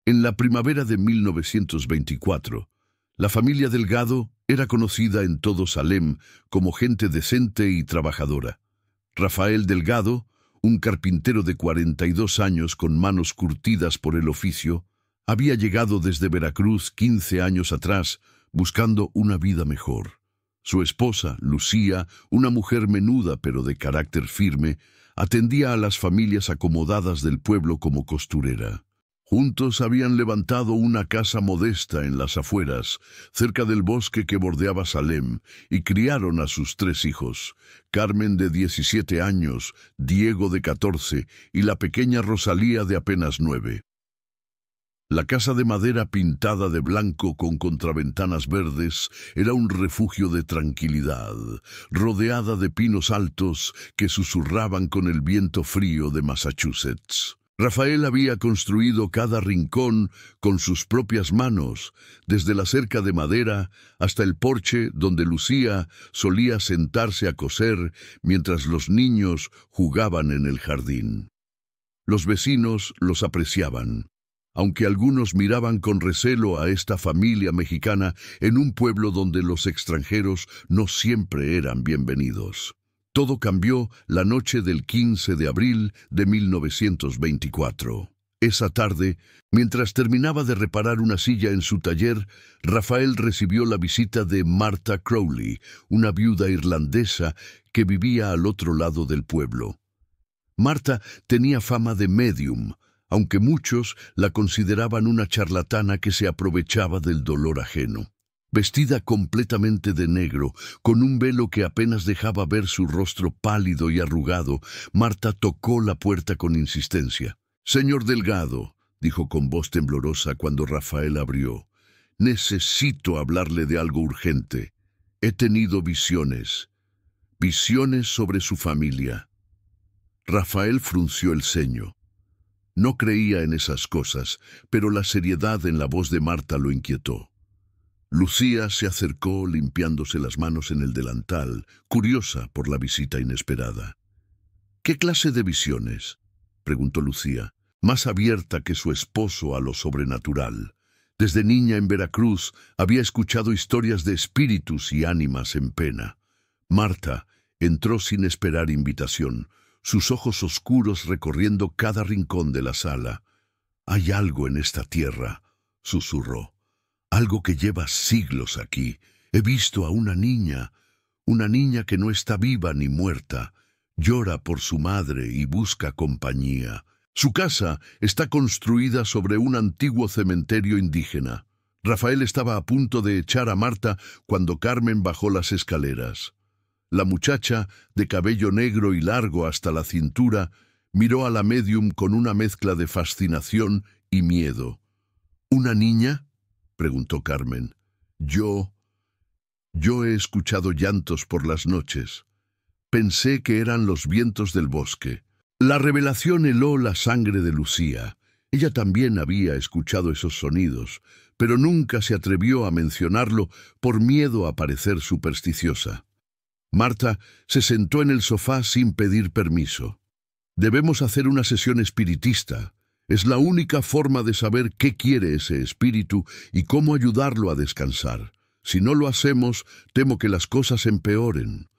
En la primavera de 1924, la familia Delgado era conocida en todo Salem como gente decente y trabajadora. Rafael Delgado, un carpintero de 42 años con manos curtidas por el oficio, había llegado desde Veracruz 15 años atrás buscando una vida mejor. Su esposa, Lucía, una mujer menuda pero de carácter firme, atendía a las familias acomodadas del pueblo como costurera. Juntos habían levantado una casa modesta en las afueras, cerca del bosque que bordeaba Salem, y criaron a sus 3 hijos, Carmen de 17 años, Diego de 14 y la pequeña Rosalía de apenas 9. La casa de madera pintada de blanco con contraventanas verdes era un refugio de tranquilidad, rodeada de pinos altos que susurraban con el viento frío de Massachusetts. Rafael había construido cada rincón con sus propias manos, desde la cerca de madera hasta el porche donde Lucía solía sentarse a coser mientras los niños jugaban en el jardín. Los vecinos los apreciaban, aunque algunos miraban con recelo a esta familia mexicana en un pueblo donde los extranjeros no siempre eran bienvenidos. Todo cambió la noche del 15 de abril de 1924. Esa tarde, mientras terminaba de reparar una silla en su taller, Rafael recibió la visita de Martha Crowley, una viuda irlandesa que vivía al otro lado del pueblo. Martha tenía fama de médium, aunque muchos la consideraban una charlatana que se aprovechaba del dolor ajeno. Vestida completamente de negro, con un velo que apenas dejaba ver su rostro pálido y arrugado, Martha tocó la puerta con insistencia. «Señor Delgado», dijo con voz temblorosa cuando Rafael abrió, «necesito hablarle de algo urgente. He tenido visiones sobre su familia». Rafael frunció el ceño. No creía en esas cosas, pero la seriedad en la voz de Martha lo inquietó. Lucía se acercó limpiándose las manos en el delantal, curiosa por la visita inesperada. «¿Qué clase de visiones?», preguntó Lucía, más abierta que su esposo a lo sobrenatural. Desde niña en Veracruz había escuchado historias de espíritus y ánimas en pena. Martha entró sin esperar invitación, sus ojos oscuros recorriendo cada rincón de la sala. «Hay algo en esta tierra», susurró. «Algo que lleva siglos aquí. He visto a una niña que no está viva ni muerta. Llora por su madre y busca compañía. Su casa está construida sobre un antiguo cementerio indígena». Rafael estaba a punto de echar a Martha cuando Carmen bajó las escaleras. La muchacha, de cabello negro y largo hasta la cintura, miró a la médium con una mezcla de fascinación y miedo. «¿Una niña?», preguntó Carmen. Yo he escuchado llantos por las noches. Pensé que eran los vientos del bosque». La revelación heló la sangre de Lucía. Ella también había escuchado esos sonidos, pero nunca se atrevió a mencionarlo por miedo a parecer supersticiosa. Martha se sentó en el sofá sin pedir permiso. «Debemos hacer una sesión espiritista. Es la única forma de saber qué quiere ese espíritu y cómo ayudarlo a descansar. Si no lo hacemos, temo que las cosas empeoren».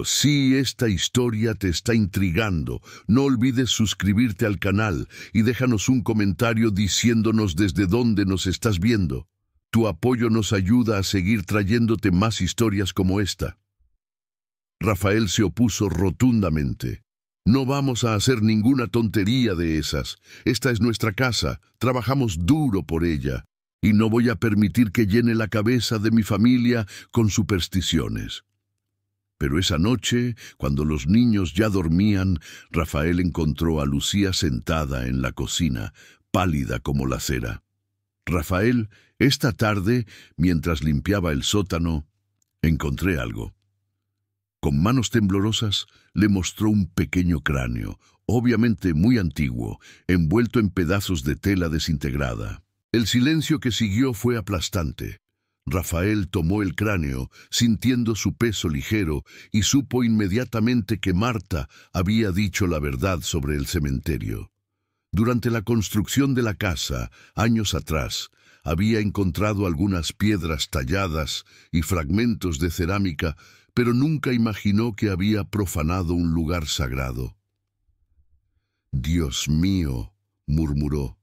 Si esta historia te está intrigando, no olvides suscribirte al canal y déjanos un comentario diciéndonos desde dónde nos estás viendo. Tu apoyo nos ayuda a seguir trayéndote más historias como esta. Rafael se opuso rotundamente. «No vamos a hacer ninguna tontería de esas. Esta es nuestra casa, trabajamos duro por ella, y no voy a permitir que llene la cabeza de mi familia con supersticiones». Pero esa noche, cuando los niños ya dormían, Rafael encontró a Lucía sentada en la cocina, pálida como la cera. «Rafael, esta tarde, mientras limpiaba el sótano, encontré algo». Con manos temblorosas le mostró un pequeño cráneo, obviamente muy antiguo, envuelto en pedazos de tela desintegrada. El silencio que siguió fue aplastante. Rafael tomó el cráneo, sintiendo su peso ligero, y supo inmediatamente que Martha había dicho la verdad sobre el cementerio. Durante la construcción de la casa, años atrás, había encontrado algunas piedras talladas y fragmentos de cerámica, pero nunca imaginó que había profanado un lugar sagrado. «Dios mío», murmuró,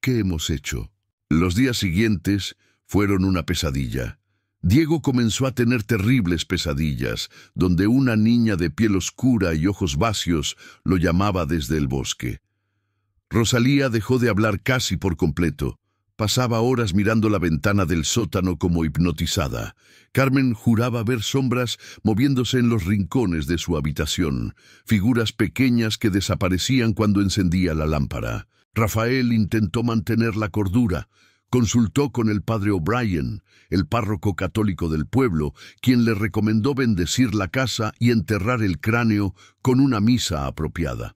«¿qué hemos hecho?». Los días siguientes fueron una pesadilla. Diego comenzó a tener terribles pesadillas, donde una niña de piel oscura y ojos vacíos lo llamaba desde el bosque. Rosalía dejó de hablar casi por completo. Pasaba horas mirando la ventana del sótano como hipnotizada. Carmen juraba ver sombras moviéndose en los rincones de su habitación, figuras pequeñas que desaparecían cuando encendía la lámpara. Rafael intentó mantener la cordura. Consultó con el padre O'Brien, el párroco católico del pueblo, quien le recomendó bendecir la casa y enterrar el cráneo con una misa apropiada.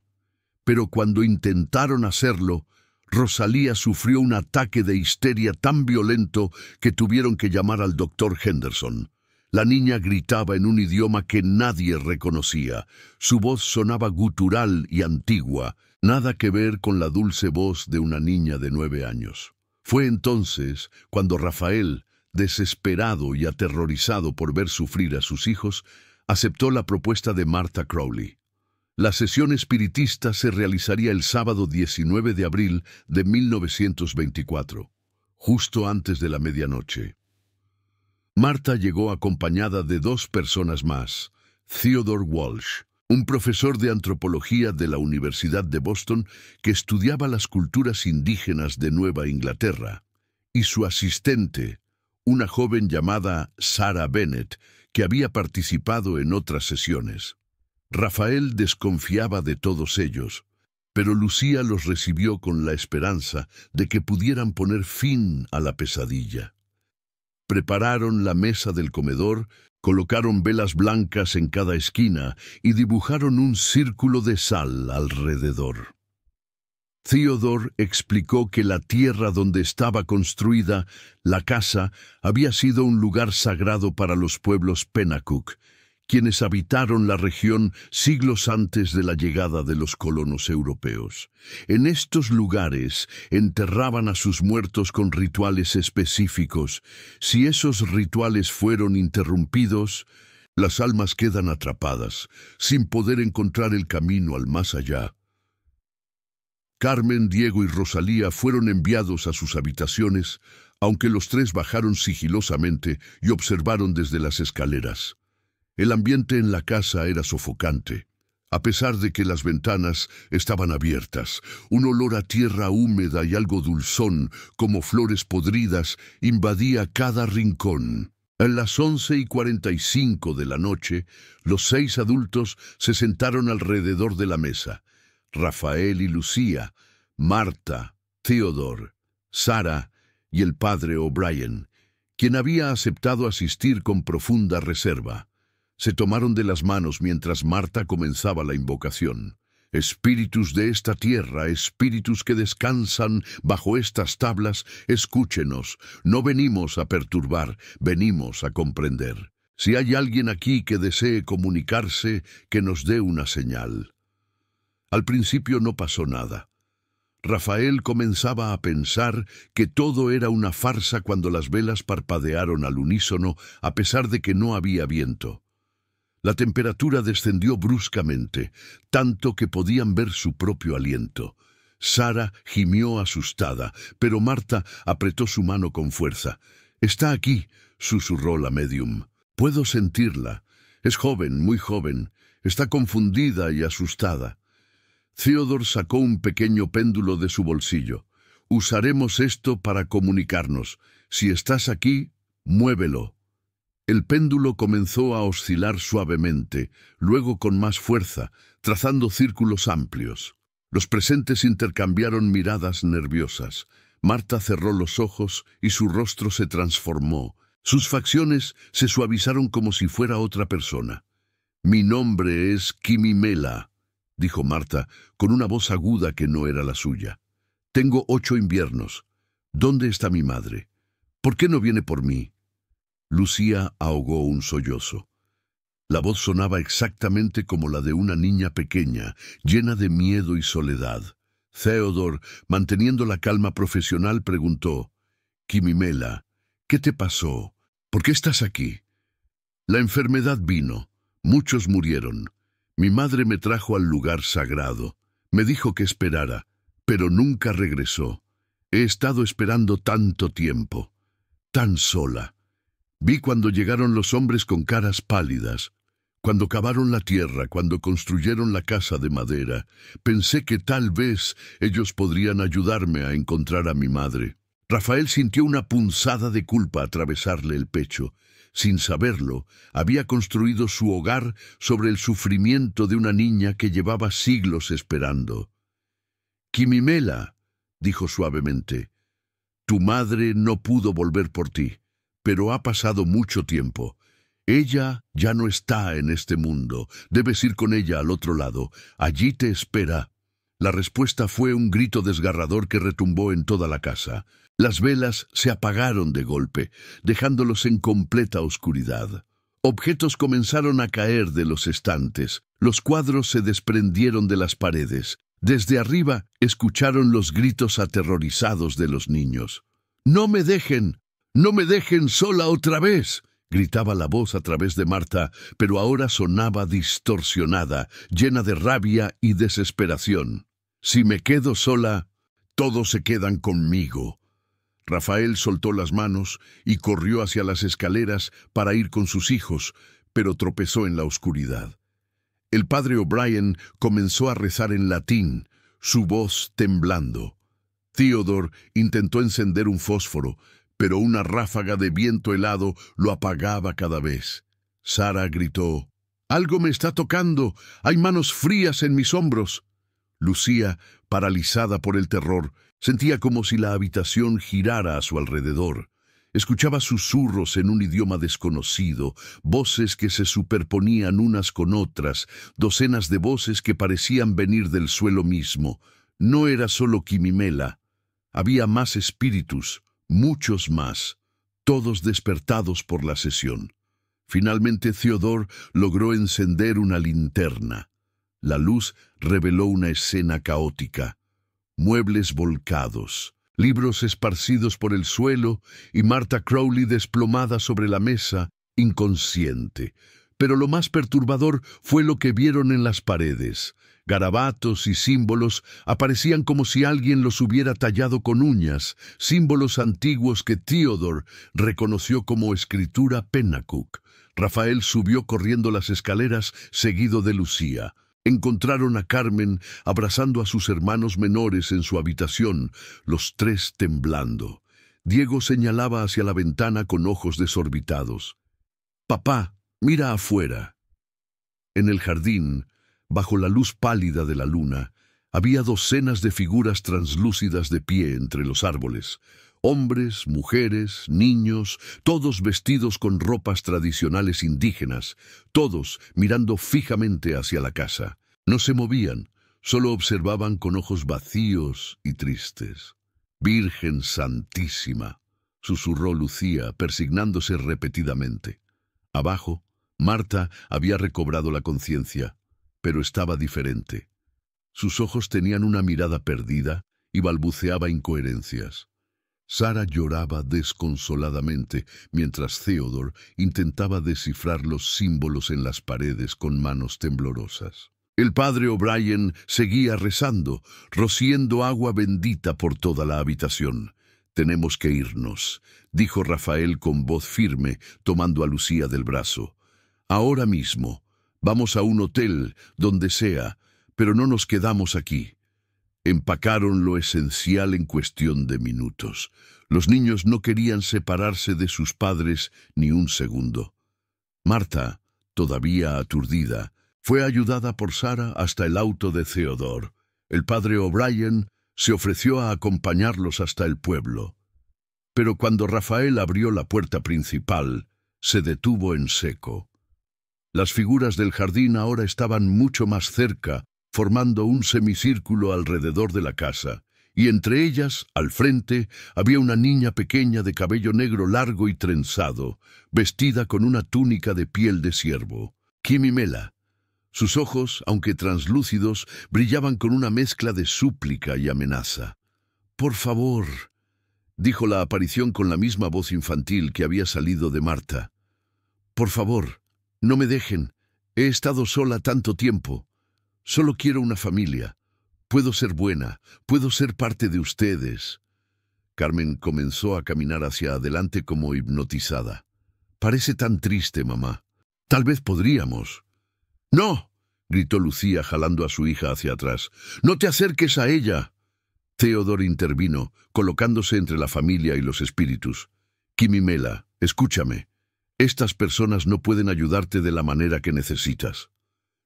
Pero cuando intentaron hacerlo, Rosalía sufrió un ataque de histeria tan violento que tuvieron que llamar al doctor Henderson. La niña gritaba en un idioma que nadie reconocía. Su voz sonaba gutural y antigua, nada que ver con la dulce voz de una niña de 9 años. Fue entonces cuando Rafael, desesperado y aterrorizado por ver sufrir a sus hijos, aceptó la propuesta de Martha Crowley. La sesión espiritista se realizaría el sábado 19 de abril de 1924, justo antes de la medianoche. Martha llegó acompañada de 2 personas más, Theodore Walsh, un profesor de antropología de la Universidad de Boston que estudiaba las culturas indígenas de Nueva Inglaterra, y su asistente, una joven llamada Sarah Bennett, que había participado en otras sesiones. Rafael desconfiaba de todos ellos, pero Lucía los recibió con la esperanza de que pudieran poner fin a la pesadilla. Prepararon la mesa del comedor, colocaron velas blancas en cada esquina y dibujaron un círculo de sal alrededor. Theodore explicó que la tierra donde estaba construida la casa había sido un lugar sagrado para los pueblos Pennacook, quienes habitaron la región siglos antes de la llegada de los colonos europeos. En estos lugares enterraban a sus muertos con rituales específicos. Si esos rituales fueron interrumpidos, las almas quedan atrapadas, sin poder encontrar el camino al más allá. Carmen, Diego y Rosalía fueron enviados a sus habitaciones, aunque los 3 bajaron sigilosamente y observaron desde las escaleras. El ambiente en la casa era sofocante. A pesar de que las ventanas estaban abiertas, un olor a tierra húmeda y algo dulzón, como flores podridas, invadía cada rincón. A las 11:45 de la noche, los 6 adultos se sentaron alrededor de la mesa. Rafael y Lucía, Martha, Theodore, Sarah y el padre O'Brien, quien había aceptado asistir con profunda reserva. Se tomaron de las manos mientras Martha comenzaba la invocación. Espíritus de esta tierra, espíritus que descansan bajo estas tablas, escúchenos. No venimos a perturbar, venimos a comprender. Si hay alguien aquí que desee comunicarse, que nos dé una señal. Al principio no pasó nada. Rafael comenzaba a pensar que todo era una farsa cuando las velas parpadearon al unísono, a pesar de que no había viento. La temperatura descendió bruscamente, tanto que podían ver su propio aliento. Sarah gimió asustada, pero Martha apretó su mano con fuerza. «Está aquí», susurró la médium. «Puedo sentirla. Es joven, muy joven. Está confundida y asustada». Theodore sacó un pequeño péndulo de su bolsillo. «Usaremos esto para comunicarnos. Si estás aquí, muévelo». El péndulo comenzó a oscilar suavemente, luego con más fuerza, trazando círculos amplios. Los presentes intercambiaron miradas nerviosas. Martha cerró los ojos y su rostro se transformó. Sus facciones se suavizaron como si fuera otra persona. «Mi nombre es Quimimela», dijo Martha, con una voz aguda que no era la suya. «Tengo 8 inviernos. ¿Dónde está mi madre? ¿Por qué no viene por mí?» Lucía ahogó un sollozo. La voz sonaba exactamente como la de una niña pequeña, llena de miedo y soledad. Theodore, manteniendo la calma profesional, preguntó: «Quimimela, ¿qué te pasó? ¿Por qué estás aquí?» «La enfermedad vino. Muchos murieron. Mi madre me trajo al lugar sagrado. Me dijo que esperara, pero nunca regresó. He estado esperando tanto tiempo. Tan sola. Vi cuando llegaron los hombres con caras pálidas. Cuando cavaron la tierra, cuando construyeron la casa de madera, pensé que tal vez ellos podrían ayudarme a encontrar a mi madre». Rafael sintió una punzada de culpa atravesarle el pecho. Sin saberlo, había construido su hogar sobre el sufrimiento de una niña que llevaba siglos esperando. «Quimimela», dijo suavemente, «tu madre no pudo volver por ti, pero ha pasado mucho tiempo. Ella ya no está en este mundo. Debes ir con ella al otro lado. Allí te espera». La respuesta fue un grito desgarrador que retumbó en toda la casa. Las velas se apagaron de golpe, dejándolos en completa oscuridad. Objetos comenzaron a caer de los estantes. Los cuadros se desprendieron de las paredes. Desde arriba escucharon los gritos aterrorizados de los niños. «¡No me dejen! ¡No me dejen sola otra vez!», gritaba la voz a través de Marta, pero ahora sonaba distorsionada, llena de rabia y desesperación. «Si me quedo sola, todos se quedan conmigo». Rafael soltó las manos y corrió hacia las escaleras para ir con sus hijos, pero tropezó en la oscuridad. El padre O'Brien comenzó a rezar en latín, su voz temblando. Theodore intentó encender un fósforo, pero una ráfaga de viento helado lo apagaba cada vez. Sara gritó: «¡Algo me está tocando! ¡Hay manos frías en mis hombros!». Lucía, paralizada por el terror, sentía como si la habitación girara a su alrededor. Escuchaba susurros en un idioma desconocido, voces que se superponían unas con otras, docenas de voces que parecían venir del suelo mismo. No era solo Quimimela. Había más espíritus, muchos más, todos despertados por la sesión. Finalmente Theodore logró encender una linterna. La luz reveló una escena caótica. Muebles volcados, libros esparcidos por el suelo y Martha Crowley desplomada sobre la mesa, inconsciente. Pero lo más perturbador fue lo que vieron en las paredes. Garabatos y símbolos aparecían como si alguien los hubiera tallado con uñas, símbolos antiguos que Theodore reconoció como escritura Pennacook. Rafael subió corriendo las escaleras, seguido de Lucía. Encontraron a Carmen abrazando a sus hermanos menores en su habitación, los tres temblando. Diego señalaba hacia la ventana con ojos desorbitados. «Papá, mira afuera». En el jardín, bajo la luz pálida de la luna, había docenas de figuras translúcidas de pie entre los árboles. Hombres, mujeres, niños, todos vestidos con ropas tradicionales indígenas, todos mirando fijamente hacia la casa. No se movían, solo observaban con ojos vacíos y tristes. «Virgen Santísima», susurró Lucía, persignándose repetidamente. Abajo, Marta había recobrado la conciencia, pero estaba diferente. Sus ojos tenían una mirada perdida y balbuceaba incoherencias. Sara lloraba desconsoladamente mientras Theodore intentaba descifrar los símbolos en las paredes con manos temblorosas. El padre O'Brien seguía rezando, rociando agua bendita por toda la habitación. «Tenemos que irnos», dijo Rafael con voz firme, tomando a Lucía del brazo. «Ahora mismo. Vamos a un hotel, donde sea, pero no nos quedamos aquí». Empacaron lo esencial en cuestión de minutos. Los niños no querían separarse de sus padres ni un segundo. Marta, todavía aturdida, fue ayudada por Sara hasta el auto de Theodore. El padre O'Brien se ofreció a acompañarlos hasta el pueblo. Pero cuando Rafael abrió la puerta principal, se detuvo en seco. Las figuras del jardín ahora estaban mucho más cerca, formando un semicírculo alrededor de la casa, y entre ellas, al frente, había una niña pequeña de cabello negro largo y trenzado, vestida con una túnica de piel de ciervo. Quimimela. Sus ojos, aunque translúcidos, brillaban con una mezcla de súplica y amenaza. «Por favor», dijo la aparición con la misma voz infantil que había salido de Marta. «Por favor, no me dejen. He estado sola tanto tiempo. Solo quiero una familia. Puedo ser buena, puedo ser parte de ustedes». Carmen comenzó a caminar hacia adelante como hipnotizada. «Parece tan triste, mamá. Tal vez podríamos». «¡No!», gritó Lucía jalando a su hija hacia atrás. «¡No te acerques a ella!». Theodor intervino, colocándose entre la familia y los espíritus. «Quimimela, escúchame. Estas personas no pueden ayudarte de la manera que necesitas.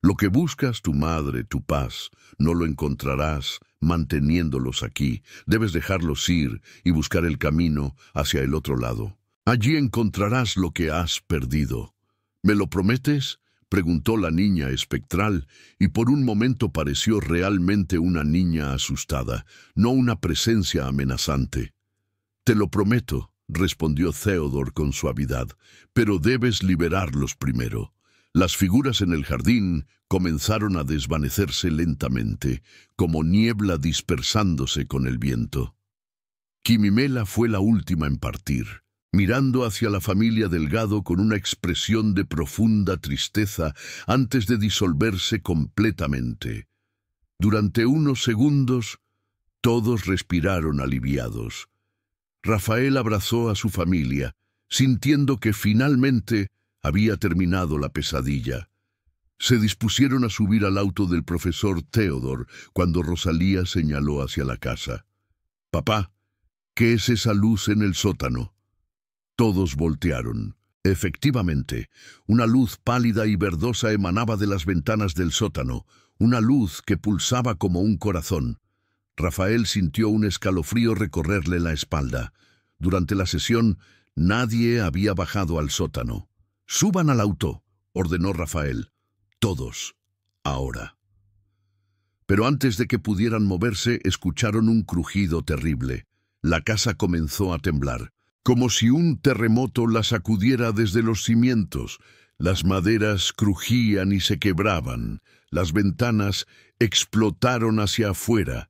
Lo que buscas, tu madre, tu paz, no lo encontrarás manteniéndolos aquí. Debes dejarlos ir y buscar el camino hacia el otro lado. Allí encontrarás lo que has perdido. ¿Me lo prometes?», preguntó la niña espectral, y por un momento pareció realmente una niña asustada, no una presencia amenazante. «Te lo prometo», respondió Theodor con suavidad, «pero debes liberarlos primero». Las figuras en el jardín comenzaron a desvanecerse lentamente, como niebla dispersándose con el viento. Quimimela fue la última en partir, mirando hacia la familia Delgado con una expresión de profunda tristeza antes de disolverse completamente. Durante unos segundos, todos respiraron aliviados. Rafael abrazó a su familia, sintiendo que finalmente había terminado la pesadilla. Se dispusieron a subir al auto del profesor Theodor cuando Rosalía señaló hacia la casa. «Papá, ¿qué es esa luz en el sótano?». Todos voltearon. Efectivamente, una luz pálida y verdosa emanaba de las ventanas del sótano, una luz que pulsaba como un corazón. Rafael sintió un escalofrío recorrerle la espalda. Durante la sesión, nadie había bajado al sótano. «Suban al auto», ordenó Rafael. «Todos, ahora». Pero antes de que pudieran moverse, escucharon un crujido terrible. La casa comenzó a temblar, como si un terremoto la sacudiera desde los cimientos. Las maderas crujían y se quebraban. Las ventanas explotaron hacia afuera.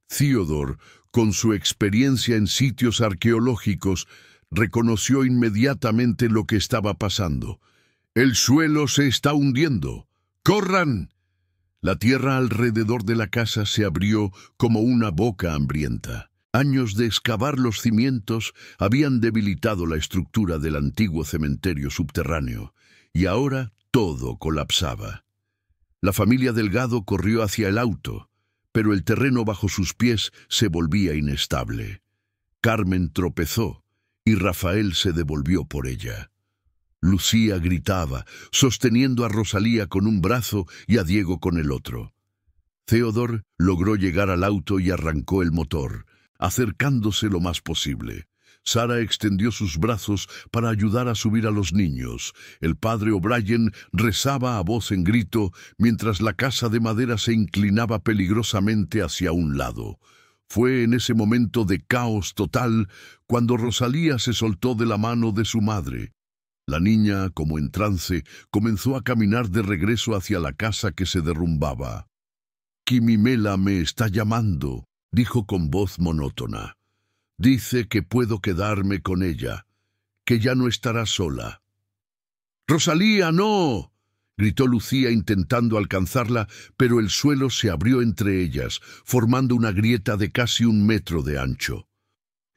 Theodor, con su experiencia en sitios arqueológicos, reconoció inmediatamente lo que estaba pasando. «El suelo se está hundiendo. ¡Corran!». La tierra alrededor de la casa se abrió como una boca hambrienta. Años de excavar los cimientos habían debilitado la estructura del antiguo cementerio subterráneo, y ahora todo colapsaba. La familia Delgado corrió hacia el auto, pero el terreno bajo sus pies se volvía inestable. Carmen tropezó, y Rafael se devolvió por ella. Lucía gritaba, sosteniendo a Rosalía con un brazo y a Diego con el otro. Theodor logró llegar al auto y arrancó el motor, acercándose lo más posible. Sara extendió sus brazos para ayudar a subir a los niños. El padre O'Brien rezaba a voz en grito, mientras la casa de madera se inclinaba peligrosamente hacia un lado. Fue en ese momento de caos total cuando Rosalía se soltó de la mano de su madre. La niña, como en trance, comenzó a caminar de regreso hacia la casa que se derrumbaba. «Quimimela me está llamando», dijo con voz monótona. «Dice que puedo quedarme con ella, que ya no estará sola». «¡Rosalía, no!», gritó Lucía intentando alcanzarla, pero el suelo se abrió entre ellas, formando una grieta de casi 1 metro de ancho.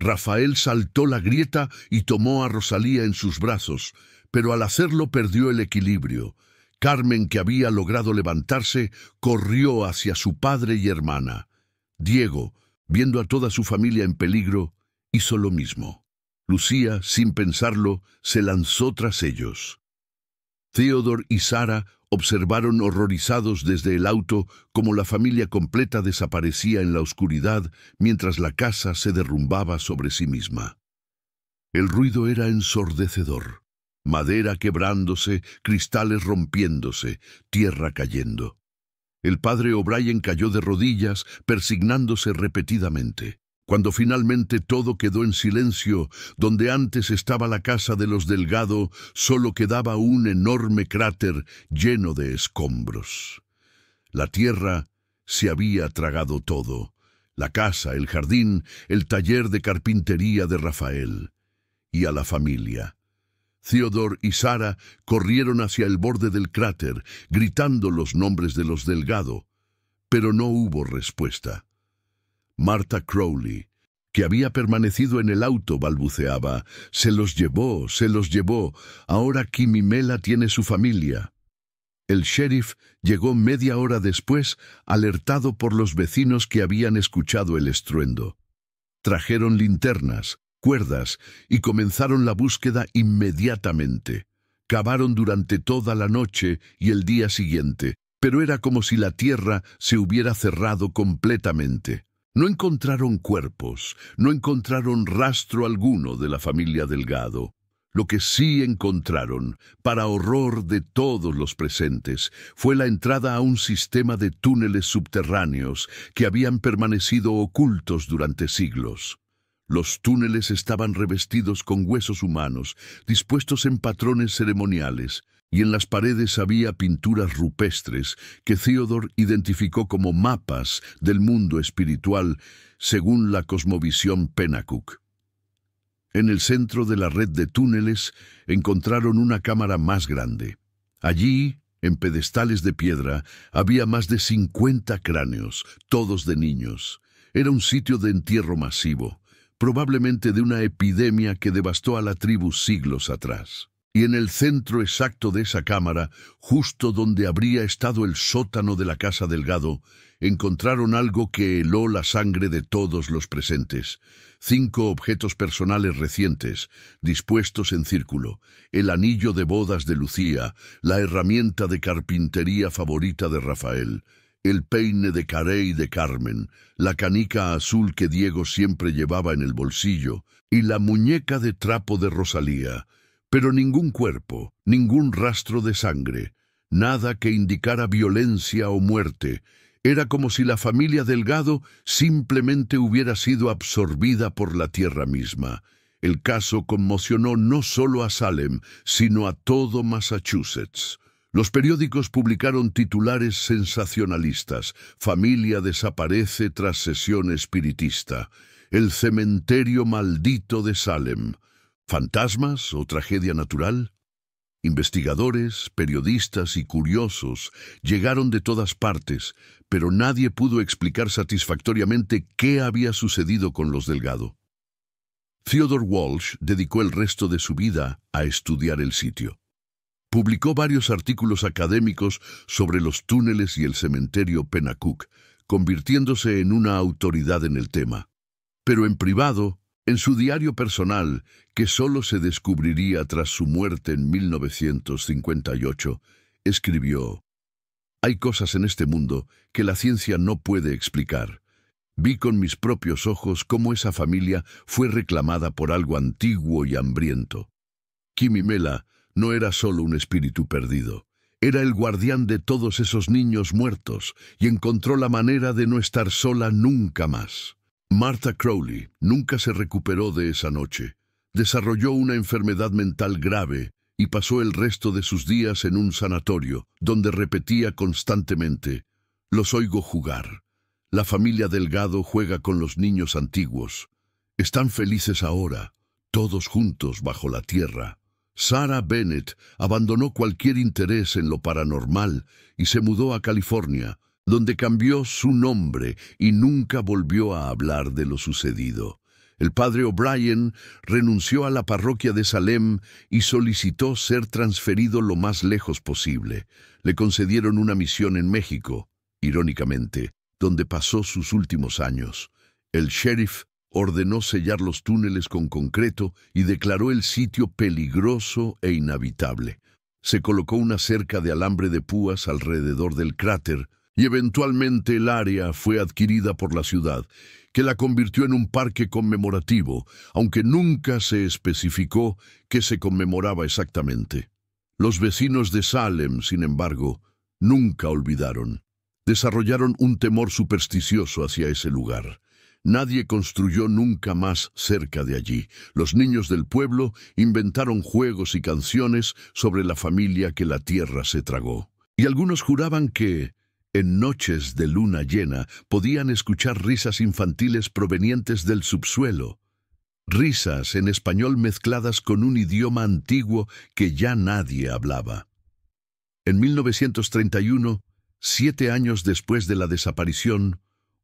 Rafael saltó la grieta y tomó a Rosalía en sus brazos, pero al hacerlo perdió el equilibrio. Carmen, que había logrado levantarse, corrió hacia su padre y hermana. Diego, viendo a toda su familia en peligro, hizo lo mismo. Lucía, sin pensarlo, se lanzó tras ellos. Theodor y Sara observaron horrorizados desde el auto cómo la familia completa desaparecía en la oscuridad mientras la casa se derrumbaba sobre sí misma. El ruido era ensordecedor. Madera quebrándose, cristales rompiéndose, tierra cayendo. El padre O'Brien cayó de rodillas, persignándose repetidamente. Cuando finalmente todo quedó en silencio, donde antes estaba la casa de los Delgado, solo quedaba un enorme cráter lleno de escombros. La tierra se había tragado todo: la casa, el jardín, el taller de carpintería de Rafael. Y a la familia. Theodore y Sarah corrieron hacia el borde del cráter, gritando los nombres de los Delgado, pero no hubo respuesta. Martha Crowley, que había permanecido en el auto, balbuceaba: «Se los llevó, se los llevó. Ahora Kim y Mela tiene su familia». El sheriff llegó media hora después, alertado por los vecinos que habían escuchado el estruendo. Trajeron linternas, cuerdas, y comenzaron la búsqueda inmediatamente. Cavaron durante toda la noche y el día siguiente, pero era como si la tierra se hubiera cerrado completamente. No encontraron cuerpos, no encontraron rastro alguno de la familia Delgado. Lo que sí encontraron, para horror de todos los presentes, fue la entrada a un sistema de túneles subterráneos que habían permanecido ocultos durante siglos. Los túneles estaban revestidos con huesos humanos, dispuestos en patrones ceremoniales, y en las paredes había pinturas rupestres que Theodore identificó como mapas del mundo espiritual según la cosmovisión Pennacook. En el centro de la red de túneles encontraron una cámara más grande. Allí, en pedestales de piedra, había más de 50 cráneos, todos de niños. Era un sitio de entierro masivo, probablemente de una epidemia que devastó a la tribu siglos atrás. Y en el centro exacto de esa cámara, justo donde habría estado el sótano de la casa Delgado, encontraron algo que heló la sangre de todos los presentes. 5 objetos personales recientes, dispuestos en círculo: el anillo de bodas de Lucía, la herramienta de carpintería favorita de Rafael, el peine de Carey de Carmen, la canica azul que Diego siempre llevaba en el bolsillo, y la muñeca de trapo de Rosalía. Pero ningún cuerpo, ningún rastro de sangre, nada que indicara violencia o muerte. Era como si la familia Delgado simplemente hubiera sido absorbida por la tierra misma. El caso conmocionó no solo a Salem, sino a todo Massachusetts. Los periódicos publicaron titulares sensacionalistas: «Familia desaparece tras sesión espiritista», «El cementerio maldito de Salem», ¿fantasmas o tragedia natural? Investigadores, periodistas y curiosos llegaron de todas partes, pero nadie pudo explicar satisfactoriamente qué había sucedido con los Delgado. Theodore Walsh dedicó el resto de su vida a estudiar el sitio. Publicó varios artículos académicos sobre los túneles y el cementerio Pennacook, convirtiéndose en una autoridad en el tema. Pero en privado, en su diario personal, que solo se descubriría tras su muerte en 1958, escribió: «Hay cosas en este mundo que la ciencia no puede explicar. Vi con mis propios ojos cómo esa familia fue reclamada por algo antiguo y hambriento. Kim y Mela no era solo un espíritu perdido. Era el guardián de todos esos niños muertos y encontró la manera de no estar sola nunca más». Martha Crowley nunca se recuperó de esa noche. Desarrolló una enfermedad mental grave y pasó el resto de sus días en un sanatorio, donde repetía constantemente: «Los oigo jugar. La familia Delgado juega con los niños antiguos. Están felices ahora, todos juntos bajo la tierra». Sarah Bennett abandonó cualquier interés en lo paranormal y se mudó a California, donde cambió su nombre y nunca volvió a hablar de lo sucedido. El padre O'Brien renunció a la parroquia de Salem y solicitó ser transferido lo más lejos posible. Le concedieron una misión en México, irónicamente, donde pasó sus últimos años. El sheriff ordenó sellar los túneles con concreto y declaró el sitio peligroso e inhabitable. Se colocó una cerca de alambre de púas alrededor del cráter, y eventualmente el área fue adquirida por la ciudad, que la convirtió en un parque conmemorativo, aunque nunca se especificó qué se conmemoraba exactamente. Los vecinos de Salem, sin embargo, nunca olvidaron. Desarrollaron un temor supersticioso hacia ese lugar. Nadie construyó nunca más cerca de allí. Los niños del pueblo inventaron juegos y canciones sobre la familia que la tierra se tragó. Y algunos juraban que, en noches de luna llena, podían escuchar risas infantiles provenientes del subsuelo. Risas en español mezcladas con un idioma antiguo que ya nadie hablaba. En 1931, 7 años después de la desaparición,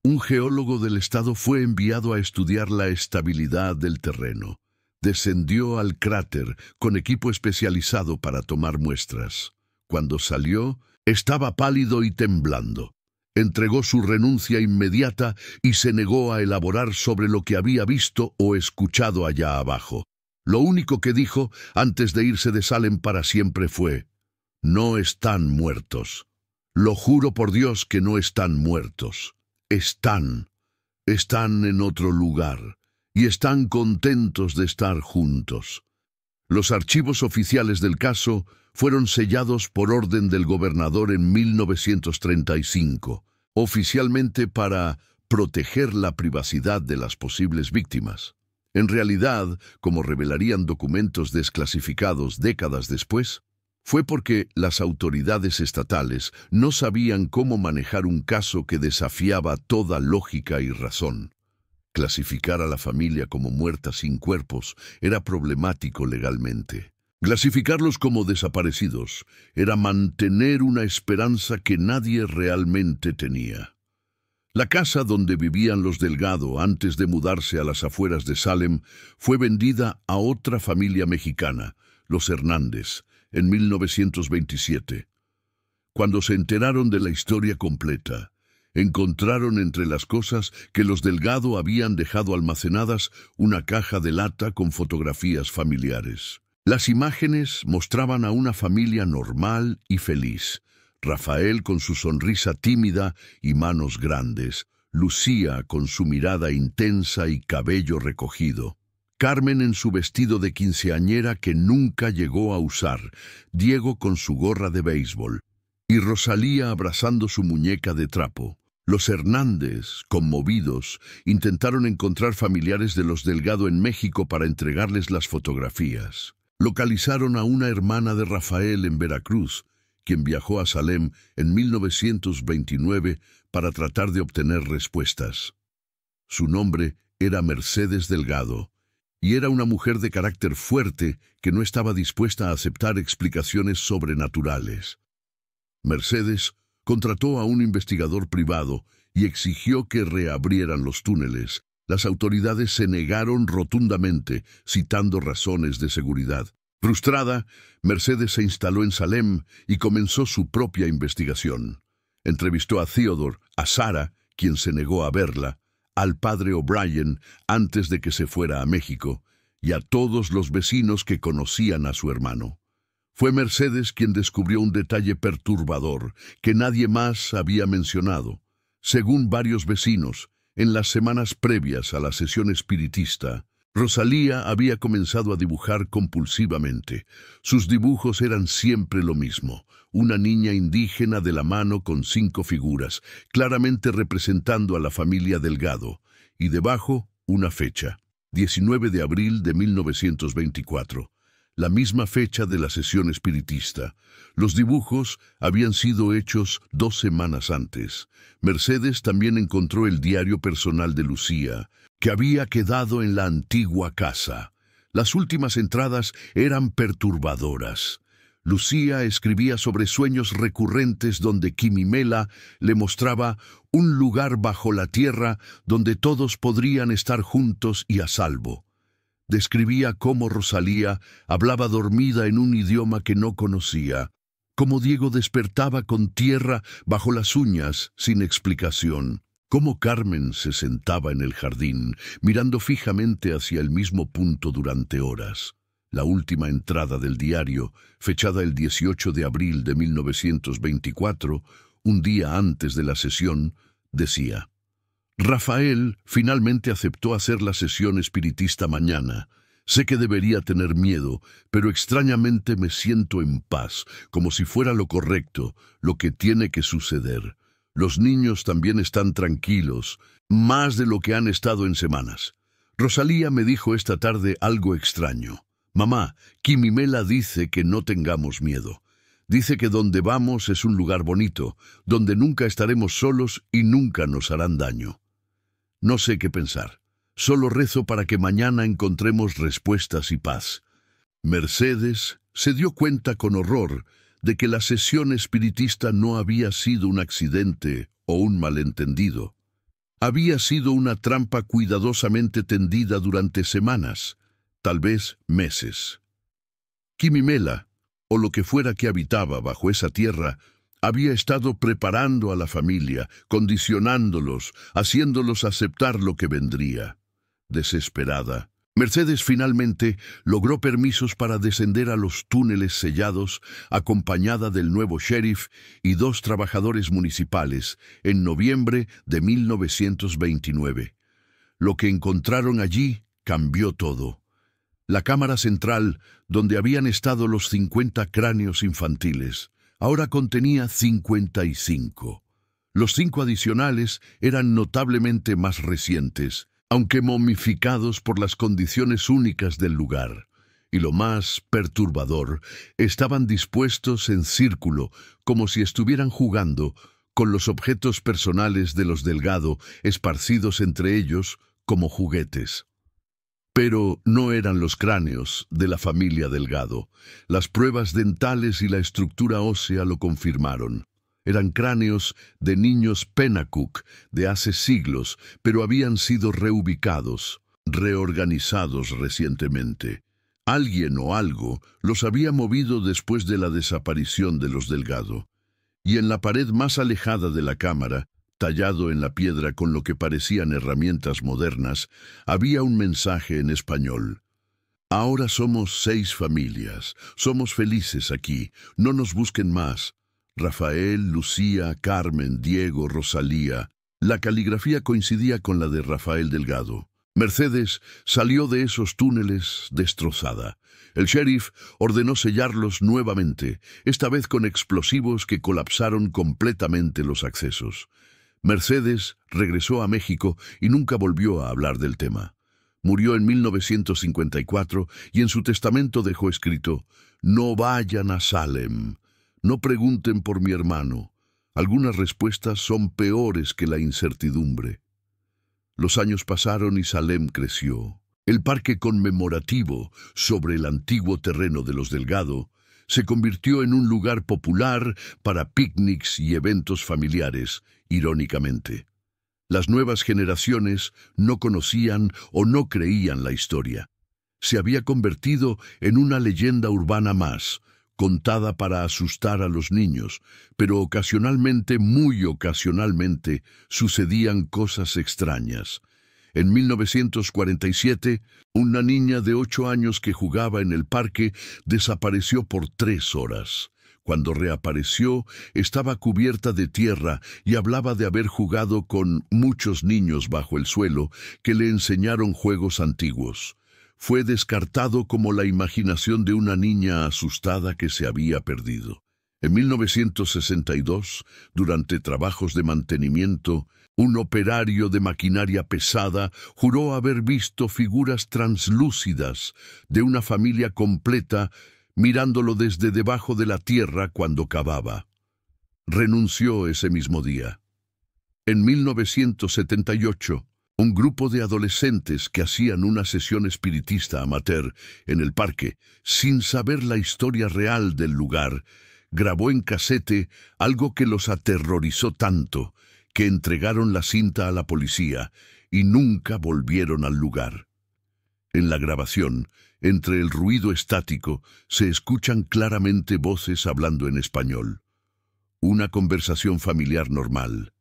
un geólogo del estado fue enviado a estudiar la estabilidad del terreno. Descendió al cráter con equipo especializado para tomar muestras. Cuando salió, estaba pálido y temblando. Entregó su renuncia inmediata y se negó a elaborar sobre lo que había visto o escuchado allá abajo. Lo único que dijo antes de irse de Salem para siempre fue: «No están muertos. Lo juro por Dios que no están muertos. Están en otro lugar y están contentos de estar juntos». Los archivos oficiales del caso fueron sellados por orden del gobernador en 1935, oficialmente para proteger la privacidad de las posibles víctimas. En realidad, como revelarían documentos desclasificados décadas después, fue porque las autoridades estatales no sabían cómo manejar un caso que desafiaba toda lógica y razón. Clasificar a la familia como muerta sin cuerpos era problemático legalmente. Clasificarlos como desaparecidos era mantener una esperanza que nadie realmente tenía. La casa donde vivían los Delgado antes de mudarse a las afueras de Salem fue vendida a otra familia mexicana, los Hernández, en 1927. Cuando se enteraron de la historia completa, encontraron entre las cosas que los Delgado habían dejado almacenadas una caja de lata con fotografías familiares. Las imágenes mostraban a una familia normal y feliz. Rafael con su sonrisa tímida y manos grandes, Lucía con su mirada intensa y cabello recogido, Carmen en su vestido de quinceañera que nunca llegó a usar, Diego con su gorra de béisbol y Rosalía abrazando su muñeca de trapo. Los Hernández, conmovidos, intentaron encontrar familiares de los Delgado en México para entregarles las fotografías. Localizaron a una hermana de Rafael en Veracruz, quien viajó a Salem en 1929 para tratar de obtener respuestas. Su nombre era Mercedes Delgado, y era una mujer de carácter fuerte que no estaba dispuesta a aceptar explicaciones sobrenaturales. Mercedes contrató a un investigador privado y exigió que reabrieran los túneles. Las autoridades se negaron rotundamente, citando razones de seguridad. Frustrada, Mercedes se instaló en Salem y comenzó su propia investigación. Entrevistó a Theodore, a Sara, quien se negó a verla, al padre O'Brien antes de que se fuera a México, y a todos los vecinos que conocían a su hermano. Fue Mercedes quien descubrió un detalle perturbador que nadie más había mencionado. Según varios vecinos, en las semanas previas a la sesión espiritista, Rosalía había comenzado a dibujar compulsivamente. Sus dibujos eran siempre lo mismo: una niña indígena de la mano con 5 figuras, claramente representando a la familia Delgado, y debajo una fecha, 19 de abril de 1924. La misma fecha de la sesión espiritista. Los dibujos habían sido hechos 2 semanas antes. Mercedes también encontró el diario personal de Lucía, que había quedado en la antigua casa. Las últimas entradas eran perturbadoras. Lucía escribía sobre sueños recurrentes donde Quimimela le mostraba un lugar bajo la tierra donde todos podrían estar juntos y a salvo. Describía cómo Rosalía hablaba dormida en un idioma que no conocía, cómo Diego despertaba con tierra bajo las uñas sin explicación, cómo Carmen se sentaba en el jardín, mirando fijamente hacia el mismo punto durante horas. La última entrada del diario, fechada el 18 de abril de 1924, un día antes de la sesión, decía: «Rafael finalmente aceptó hacer la sesión espiritista mañana. Sé que debería tener miedo, pero extrañamente me siento en paz, como si fuera lo correcto, lo que tiene que suceder. Los niños también están tranquilos, más de lo que han estado en semanas. Rosalía me dijo esta tarde algo extraño. Mamá, Quimimela dice que no tengamos miedo. Dice que donde vamos es un lugar bonito, donde nunca estaremos solos y nunca nos harán daño. No sé qué pensar. Solo rezo para que mañana encontremos respuestas y paz. Mercedes se dio cuenta con horror de que la sesión espiritista no había sido un accidente o un malentendido. Había sido una trampa cuidadosamente tendida durante semanas, tal vez meses. Quimimela, o lo que fuera que habitaba bajo esa tierra, había estado preparando a la familia, condicionándolos, haciéndolos aceptar lo que vendría. Desesperada, Mercedes finalmente logró permisos para descender a los túneles sellados, acompañada del nuevo sheriff y 2 trabajadores municipales, en noviembre de 1929. Lo que encontraron allí cambió todo. La cámara central, donde habían estado los 50 cráneos infantiles, ahora contenía 55. Los 5 adicionales eran notablemente más recientes, aunque momificados por las condiciones únicas del lugar. Y lo más perturbador, estaban dispuestos en círculo, como si estuvieran jugando, con los objetos personales de los Delgado esparcidos entre ellos como juguetes. Pero no eran los cráneos de la familia Delgado. Las pruebas dentales y la estructura ósea lo confirmaron. Eran cráneos de niños Pennacook de hace siglos, pero habían sido reubicados, reorganizados recientemente. Alguien o algo los había movido después de la desaparición de los Delgado. Y en la pared más alejada de la cámara, tallado en la piedra con lo que parecían herramientas modernas, había un mensaje en español. Ahora somos 6 familias, somos felices aquí, no nos busquen más. Rafael, Lucía, Carmen, Diego, Rosalía. La caligrafía coincidía con la de Rafael Delgado. Mercedes salió de esos túneles destrozada. El sheriff ordenó sellarlos nuevamente, esta vez con explosivos que colapsaron completamente los accesos. Mercedes regresó a México y nunca volvió a hablar del tema. Murió en 1954 y en su testamento dejó escrito: «No vayan a Salem. No pregunten por mi hermano. Algunas respuestas son peores que la incertidumbre». Los años pasaron y Salem creció. El parque conmemorativo sobre el antiguo terreno de los Delgado se convirtió en un lugar popular para picnics y eventos familiares, irónicamente. Las nuevas generaciones no conocían o no creían la historia. Se había convertido en una leyenda urbana más, contada para asustar a los niños, pero ocasionalmente, muy ocasionalmente, sucedían cosas extrañas. En 1947, una niña de 8 años que jugaba en el parque desapareció por 3 horas. Cuando reapareció, estaba cubierta de tierra y hablaba de haber jugado con muchos niños bajo el suelo que le enseñaron juegos antiguos. Fue descartado como la imaginación de una niña asustada que se había perdido. En 1962, durante trabajos de mantenimiento, un operario de maquinaria pesada juró haber visto figuras translúcidas de una familia completa mirándolo desde debajo de la tierra cuando cavaba. Renunció ese mismo día. En 1978, un grupo de adolescentes que hacían una sesión espiritista amateur en el parque, sin saber la historia real del lugar, grabó en casete algo que los aterrorizó tanto que entregaron la cinta a la policía y nunca volvieron al lugar. En la grabación, entre el ruido estático, se escuchan claramente voces hablando en español. Una conversación familiar normal.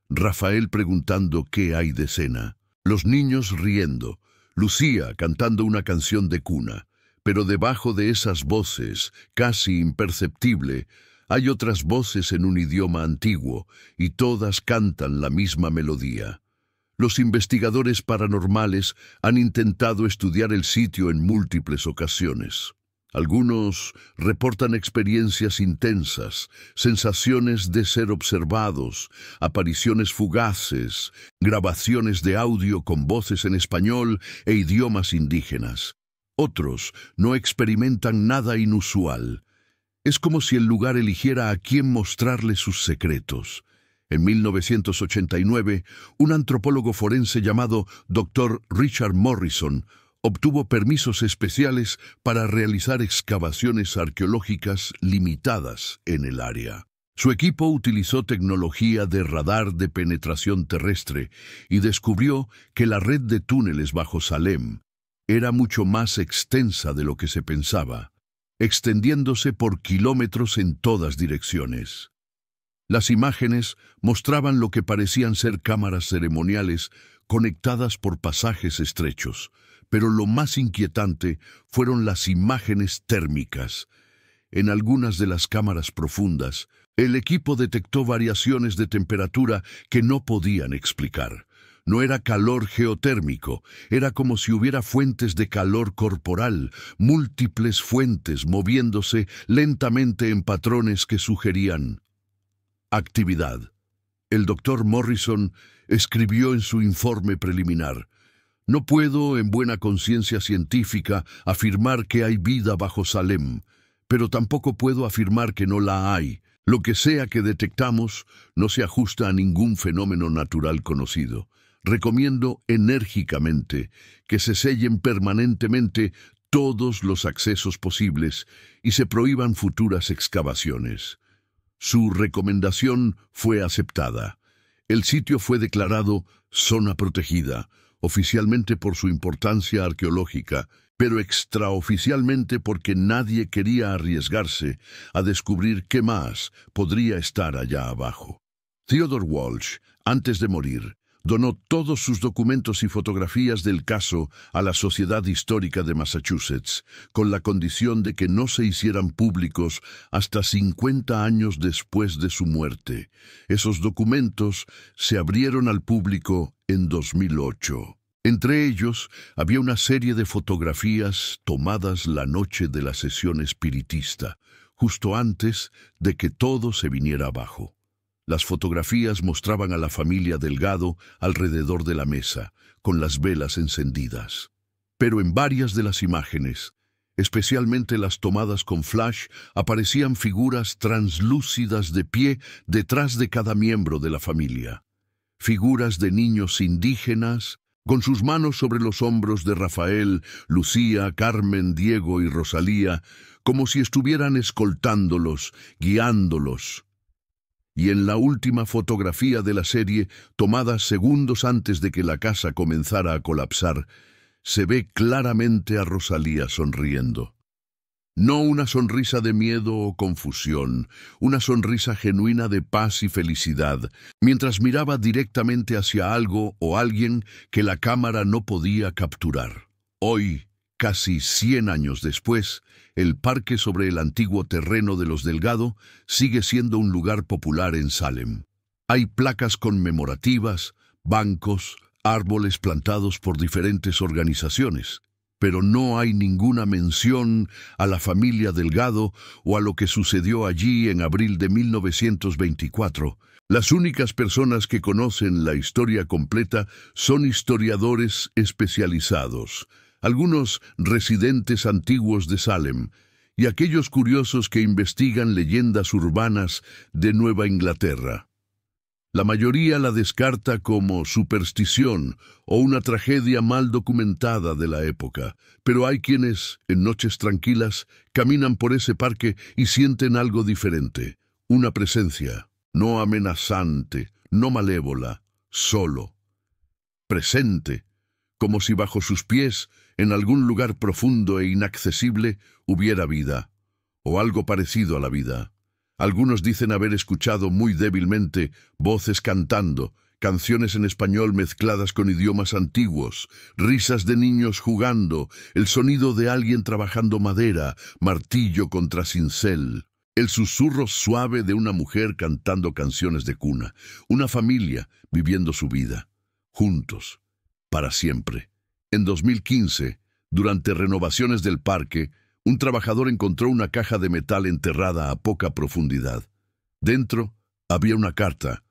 Rafael preguntando qué hay de cena. Los niños riendo. Lucía cantando una canción de cuna. Pero debajo de esas voces, casi imperceptible, hay otras voces en un idioma antiguo, y todas cantan la misma melodía. Los investigadores paranormales han intentado estudiar el sitio en múltiples ocasiones. Algunos reportan experiencias intensas, sensaciones de ser observados, apariciones fugaces, grabaciones de audio con voces en español e idiomas indígenas. Otros no experimentan nada inusual. Es como si el lugar eligiera a quién mostrarle sus secretos. En 1989, un antropólogo forense llamado Dr. Richard Morrison obtuvo permisos especiales para realizar excavaciones arqueológicas limitadas en el área. Su equipo utilizó tecnología de radar de penetración terrestre y descubrió que la red de túneles bajo Salem era mucho más extensa de lo que se pensaba, extendiéndose por kilómetros en todas direcciones. Las imágenes mostraban lo que parecían ser cámaras ceremoniales conectadas por pasajes estrechos, pero lo más inquietante fueron las imágenes térmicas. En algunas de las cámaras profundas, el equipo detectó variaciones de temperatura que no podían explicar. No era calor geotérmico, era como si hubiera fuentes de calor corporal, múltiples fuentes moviéndose lentamente en patrones que sugerían actividad. El doctor Morrison escribió en su informe preliminar: «No puedo, en buena conciencia científica, afirmar que hay vida bajo Salem, pero tampoco puedo afirmar que no la hay. Lo que sea que detectamos no se ajusta a ningún fenómeno natural conocido. Recomiendo enérgicamente que se sellen permanentemente todos los accesos posibles y se prohíban futuras excavaciones». Su recomendación fue aceptada. El sitio fue declarado zona protegida, oficialmente por su importancia arqueológica, pero extraoficialmente porque nadie quería arriesgarse a descubrir qué más podría estar allá abajo. Theodore Walsh, antes de morir, donó todos sus documentos y fotografías del caso a la Sociedad Histórica de Massachusetts, con la condición de que no se hicieran públicos hasta 50 años después de su muerte. Esos documentos se abrieron al público en 2008. Entre ellos había una serie de fotografías tomadas la noche de la sesión espiritista, justo antes de que todo se viniera abajo. Las fotografías mostraban a la familia Delgado alrededor de la mesa, con las velas encendidas. Pero en varias de las imágenes, especialmente las tomadas con flash, aparecían figuras translúcidas de pie detrás de cada miembro de la familia. Figuras de niños indígenas, con sus manos sobre los hombros de Rafael, Lucía, Carmen, Diego y Rosalía, como si estuvieran escoltándolos, guiándolos. Y en la última fotografía de la serie, tomada segundos antes de que la casa comenzara a colapsar, se ve claramente a Rosalía sonriendo. No una sonrisa de miedo o confusión, una sonrisa genuina de paz y felicidad, mientras miraba directamente hacia algo o alguien que la cámara no podía capturar. Hoy, casi 100 años después, el parque sobre el antiguo terreno de los Delgado sigue siendo un lugar popular en Salem. Hay placas conmemorativas, bancos, árboles plantados por diferentes organizaciones, pero no hay ninguna mención a la familia Delgado o a lo que sucedió allí en abril de 1924. Las únicas personas que conocen la historia completa son historiadores especializados, algunos residentes antiguos de Salem y aquellos curiosos que investigan leyendas urbanas de Nueva Inglaterra. La mayoría la descarta como superstición o una tragedia mal documentada de la época, pero hay quienes, en noches tranquilas, caminan por ese parque y sienten algo diferente, una presencia, no amenazante, no malévola, solo, presente, como si bajo sus pies, en algún lugar profundo e inaccesible, hubiera vida, o algo parecido a la vida. Algunos dicen haber escuchado muy débilmente voces cantando, canciones en español mezcladas con idiomas antiguos, risas de niños jugando, el sonido de alguien trabajando madera, martillo contra cincel, el susurro suave de una mujer cantando canciones de cuna, una familia viviendo su vida, juntos, para siempre. En 2015, durante renovaciones del parque, Un trabajador encontró una caja de metal enterrada a poca profundidad. Dentro había una carta,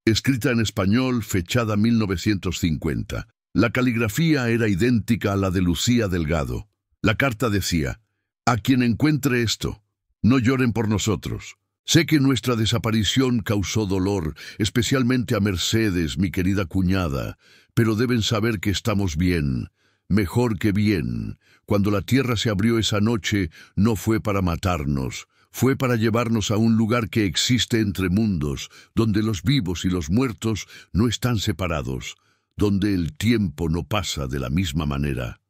escrita en español, fechada 1950. La caligrafía era idéntica a la de Lucía Delgado. La carta decía: «A quien encuentre esto, no lloren por nosotros. Sé que nuestra desaparición causó dolor, especialmente a Mercedes, mi querida cuñada, pero deben saber que estamos bien, mejor que bien. Cuando la tierra se abrió esa noche, no fue para matarnos, fue para llevarnos a un lugar que existe entre mundos, donde los vivos y los muertos no están separados, donde el tiempo no pasa de la misma manera.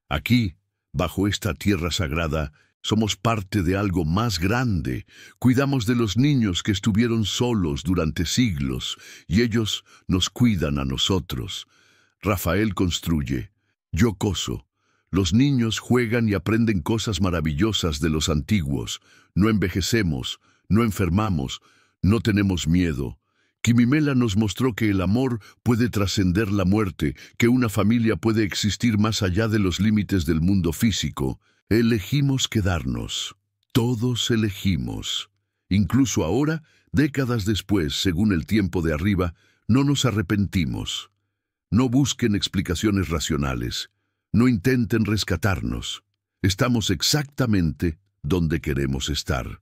Aquí, bajo esta tierra sagrada, somos parte de algo más grande. Cuidamos de los niños que estuvieron solos durante siglos, y ellos nos cuidan a nosotros. Rafael construye, yo coso. Los niños juegan y aprenden cosas maravillosas de los antiguos. No envejecemos, no enfermamos, no tenemos miedo. Quimimela nos mostró que el amor puede trascender la muerte, que una familia puede existir más allá de los límites del mundo físico. Elegimos quedarnos. Todos elegimos. Incluso ahora, décadas después, según el tiempo de arriba, no nos arrepentimos. No busquen explicaciones racionales. No intenten rescatarnos. Estamos exactamente donde queremos estar.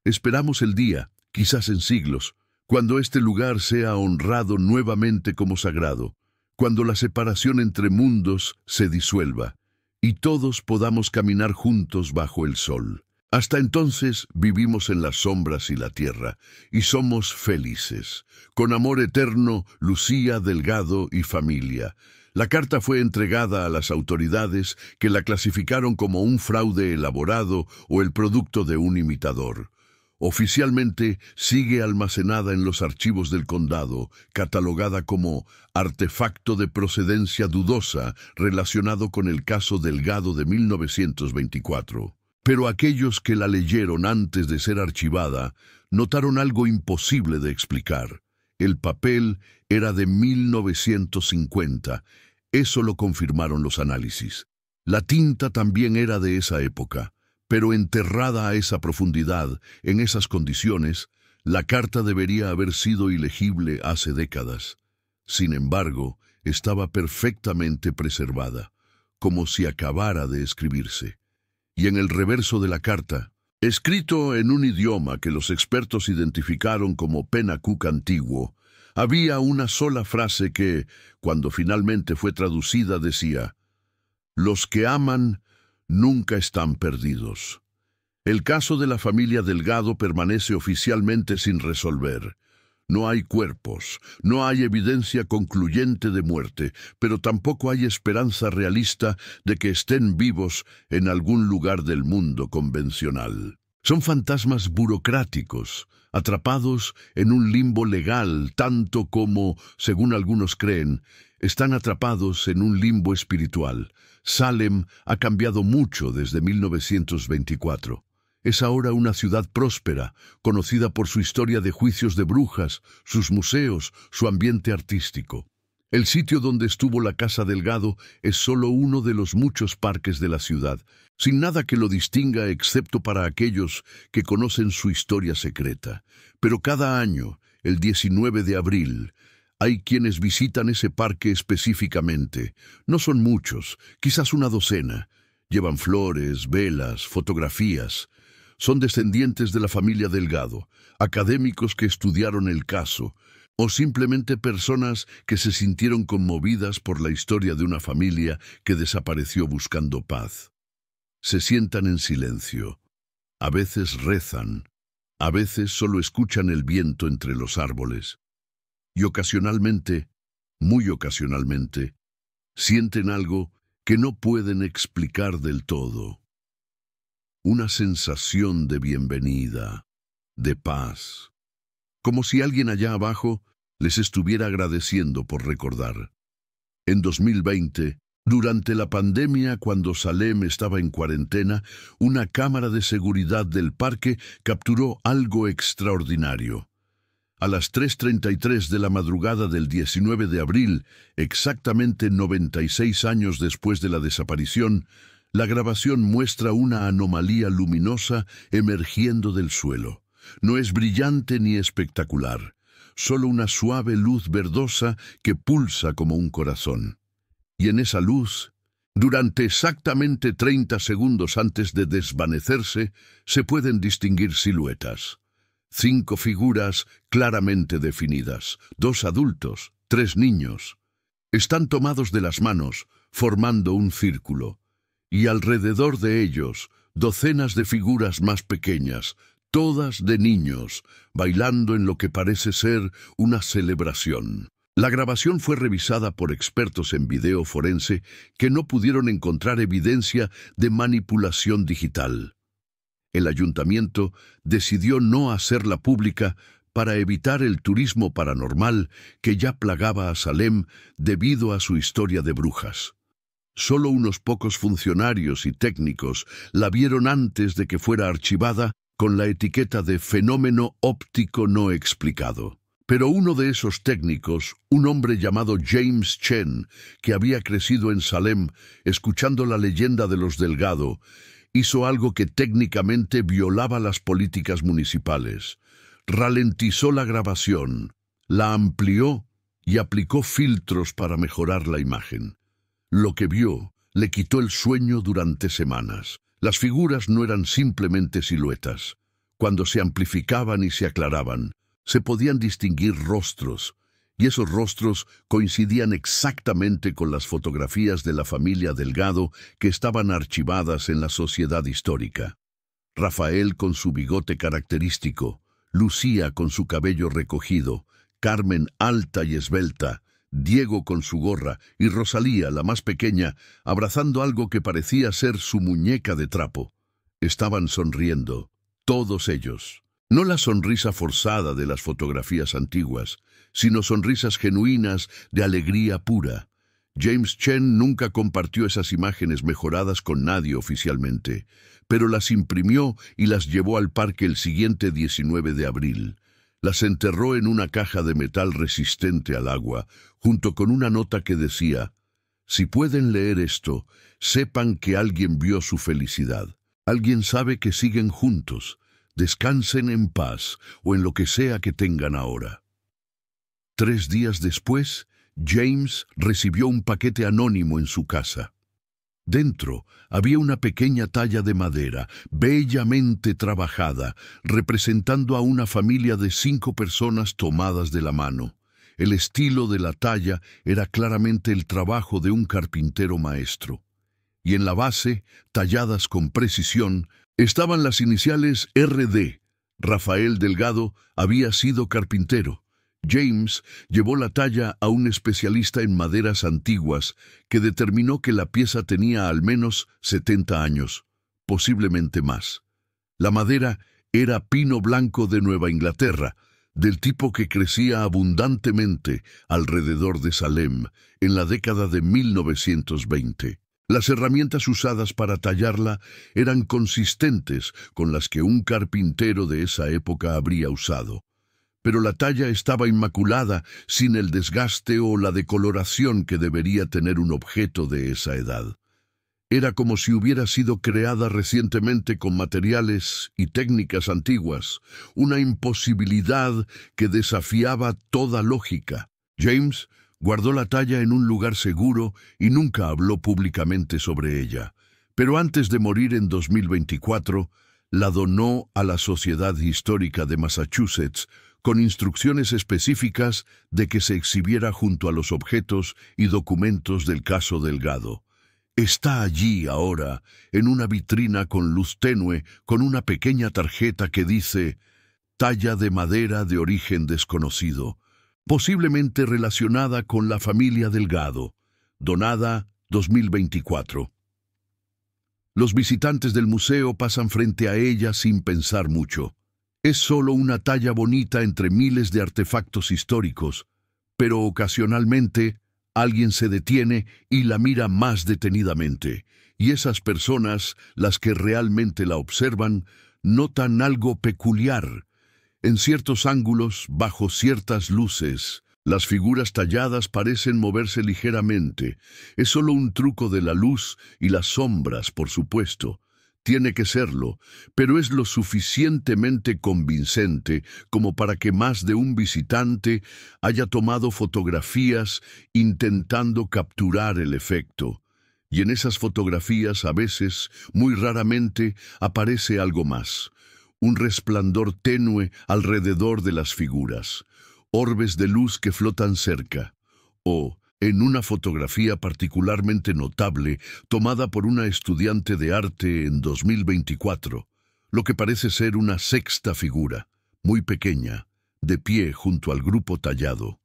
Esperamos el día, quizás en siglos, cuando este lugar sea honrado nuevamente como sagrado, cuando la separación entre mundos se disuelva y todos podamos caminar juntos bajo el sol. Hasta entonces vivimos en las sombras y la tierra, y somos felices. Con amor eterno, Lucía Delgado y familia. La carta fue entregada a las autoridades, que la clasificaron como un fraude elaborado o el producto de un imitador. Oficialmente sigue almacenada en los archivos del condado, catalogada como artefacto de procedencia dudosa relacionado con el caso Delgado de 1924. Pero aquellos que la leyeron antes de ser archivada notaron algo imposible de explicar. El papel era de 1950. Eso lo confirmaron los análisis. La tinta también era de esa época, pero enterrada a esa profundidad, en esas condiciones, la carta debería haber sido ilegible hace décadas. Sin embargo, estaba perfectamente preservada, como si acabara de escribirse. Y en el reverso de la carta, escrito en un idioma que los expertos identificaron como Penacuk antiguo, había una sola frase que, cuando finalmente fue traducida, decía: «Los que aman nunca están perdidos». El caso de la familia Delgado permanece oficialmente sin resolver. No hay cuerpos, no hay evidencia concluyente de muerte, pero tampoco hay esperanza realista de que estén vivos en algún lugar del mundo convencional. Son fantasmas burocráticos, atrapados en un limbo legal, tanto como, según algunos creen, están atrapados en un limbo espiritual. Salem ha cambiado mucho desde 1924. Es ahora una ciudad próspera, conocida por su historia de juicios de brujas, sus museos, su ambiente artístico. El sitio donde estuvo la Casa Delgado es solo uno de los muchos parques de la ciudad, sin nada que lo distinga excepto para aquellos que conocen su historia secreta. Pero cada año, el 19 de abril, hay quienes visitan ese parque específicamente. No son muchos, quizás una docena. Llevan flores, velas, fotografías. Son descendientes de la familia Delgado, académicos que estudiaron el caso, o simplemente personas que se sintieron conmovidas por la historia de una familia que desapareció buscando paz. Se sientan en silencio. A veces rezan. A veces solo escuchan el viento entre los árboles. Y ocasionalmente, muy ocasionalmente, sienten algo que no pueden explicar del todo. Una sensación de bienvenida, de paz, como si alguien allá abajo les estuviera agradeciendo por recordar. En 2020, durante la pandemia, cuando Salem estaba en cuarentena, una cámara de seguridad del parque capturó algo extraordinario. A las 3:33 de la madrugada del 19 de abril, exactamente 96 años después de la desaparición, La grabación muestra una anomalía luminosa emergiendo del suelo. No es brillante ni espectacular, solo una suave luz verdosa que pulsa como un corazón. Y en esa luz, durante exactamente 30 segundos antes de desvanecerse, se pueden distinguir siluetas. 5 figuras claramente definidas, 2 adultos, 3 niños. Están tomados de las manos, formando un círculo. Y alrededor de ellos, docenas de figuras más pequeñas, todas de niños, bailando en lo que parece ser una celebración. La grabación fue revisada por expertos en video forense que no pudieron encontrar evidencia de manipulación digital. El ayuntamiento decidió no hacerla pública para evitar el turismo paranormal que ya plagaba a Salem debido a su historia de brujas. Solo unos pocos funcionarios y técnicos la vieron antes de que fuera archivada con la etiqueta de fenómeno óptico no explicado. Pero uno de esos técnicos, un hombre llamado James Chen, que había crecido en Salem escuchando la leyenda de los Delgado, hizo algo que técnicamente violaba las políticas municipales. Ralentizó la grabación, la amplió y aplicó filtros para mejorar la imagen. Lo que vio le quitó el sueño durante semanas. Las figuras no eran simplemente siluetas. Cuando se amplificaban y se aclaraban, se podían distinguir rostros, y esos rostros coincidían exactamente con las fotografías de la familia Delgado que estaban archivadas en la sociedad histórica. Rafael con su bigote característico, Lucía con su cabello recogido, Carmen alta y esbelta, Diego con su gorra y Rosalía, la más pequeña, abrazando algo que parecía ser su muñeca de trapo. Estaban sonriendo, todos ellos. No la sonrisa forzada de las fotografías antiguas, sino sonrisas genuinas de alegría pura. James Chen nunca compartió esas imágenes mejoradas con nadie oficialmente, pero las imprimió y las llevó al parque el siguiente 19 de abril. Las enterró en una caja de metal resistente al agua, junto con una nota que decía: «Si pueden leer esto, sepan que alguien vio su felicidad. Alguien sabe que siguen juntos. Descansen en paz o en lo que sea que tengan ahora». 3 días después, James recibió un paquete anónimo en su casa. Dentro había una pequeña talla de madera, bellamente trabajada, representando a una familia de 5 personas tomadas de la mano. El estilo de la talla era claramente el trabajo de un carpintero maestro. Y en la base, talladas con precisión, estaban las iniciales RD. Rafael Delgado había sido carpintero. James llevó la talla a un especialista en maderas antiguas que determinó que la pieza tenía al menos 70 años, posiblemente más. La madera era pino blanco de Nueva Inglaterra, del tipo que crecía abundantemente alrededor de Salem en la década de 1920. Las herramientas usadas para tallarla eran consistentes con las que un carpintero de esa época habría usado. Pero la talla estaba inmaculada, sin el desgaste o la decoloración que debería tener un objeto de esa edad. Era como si hubiera sido creada recientemente con materiales y técnicas antiguas, una imposibilidad que desafiaba toda lógica. James guardó la talla en un lugar seguro y nunca habló públicamente sobre ella. Pero antes de morir en 2024, la donó a la Sociedad Histórica de Massachusetts, con instrucciones específicas de que se exhibiera junto a los objetos y documentos del caso Delgado. Está allí ahora, en una vitrina con luz tenue, con una pequeña tarjeta que dice: «Talla de madera de origen desconocido, posiblemente relacionada con la familia Delgado, donada 2024». Los visitantes del museo pasan frente a ella sin pensar mucho. Es solo una talla bonita entre miles de artefactos históricos, pero ocasionalmente alguien se detiene y la mira más detenidamente, y esas personas, las que realmente la observan, notan algo peculiar. En ciertos ángulos, bajo ciertas luces, Las figuras talladas parecen moverse ligeramente. Es solo un truco de la luz y las sombras, por supuesto. Tiene que serlo, pero es lo suficientemente convincente como para que más de un visitante haya tomado fotografías intentando capturar el efecto. Y en esas fotografías a veces, muy raramente, aparece algo más. Un resplandor tenue alrededor de las figuras. Orbes de luz que flotan cerca. O, en una fotografía particularmente notable, tomada por una estudiante de arte en 2024, lo que parece ser una sexta figura, muy pequeña, de pie junto al grupo tallado.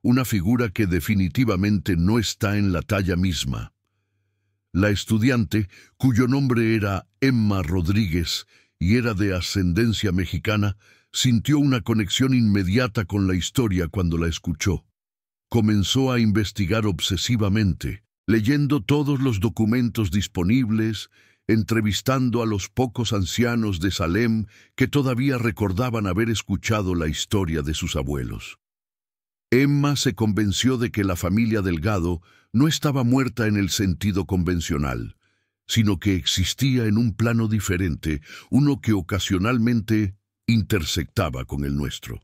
Una figura que definitivamente no está en la talla misma. La estudiante, cuyo nombre era Emma Rodríguez y era de ascendencia mexicana, sintió una conexión inmediata con la historia cuando la escuchó. Comenzó a investigar obsesivamente, leyendo todos los documentos disponibles, entrevistando a los pocos ancianos de Salem que todavía recordaban haber escuchado la historia de sus abuelos. Emma se convenció de que la familia Delgado no estaba muerta en el sentido convencional, sino que existía en un plano diferente, uno que ocasionalmente intersectaba con el nuestro.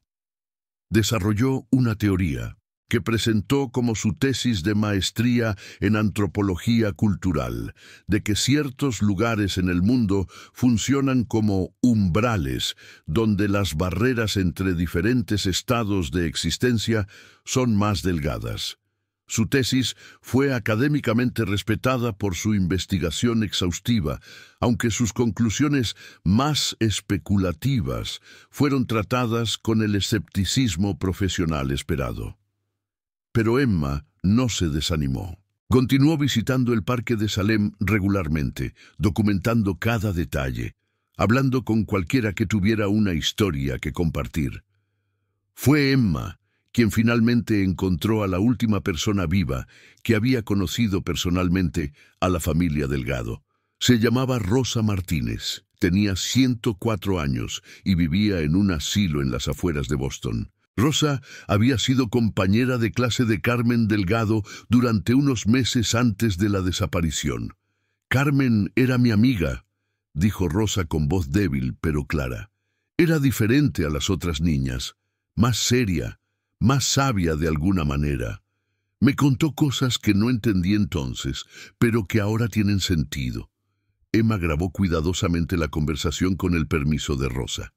Desarrolló una teoría que presentó como su tesis de maestría en antropología cultural, de que ciertos lugares en el mundo funcionan como umbrales, donde las barreras entre diferentes estados de existencia son más delgadas. Su tesis fue académicamente respetada por su investigación exhaustiva, aunque sus conclusiones más especulativas fueron tratadas con el escepticismo profesional esperado. Pero Emma no se desanimó. Continuó visitando el parque de Salem regularmente, documentando cada detalle, hablando con cualquiera que tuviera una historia que compartir. Fue Emma quien finalmente encontró a la última persona viva que había conocido personalmente a la familia Delgado. Se llamaba Rosa Martínez, tenía 104 años y vivía en un asilo en las afueras de Boston. Rosa había sido compañera de clase de Carmen Delgado durante unos meses antes de la desaparición. «Carmen era mi amiga», dijo Rosa con voz débil pero clara. Era diferente a las otras niñas, más seria, más sabia de alguna manera. Me contó cosas que no entendí entonces, pero que ahora tienen sentido. Emma grabó cuidadosamente la conversación con el permiso de Rosa.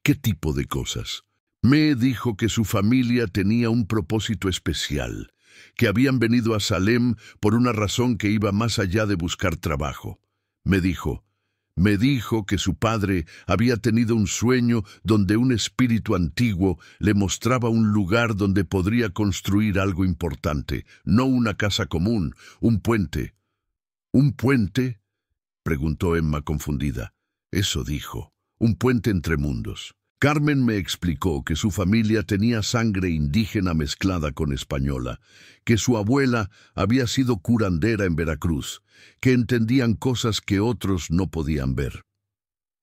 ¿Qué tipo de cosas? Me dijo que su familia tenía un propósito especial, que habían venido a Salem por una razón que iba más allá de buscar trabajo. Me dijo que su padre había tenido un sueño donde un espíritu antiguo le mostraba un lugar donde podría construir algo importante, no una casa común, un puente. ¿Un puente?, preguntó Emma confundida. Eso dijo, un puente entre mundos. Carmen me explicó que su familia tenía sangre indígena mezclada con española, que su abuela había sido curandera en Veracruz, que entendían cosas que otros no podían ver.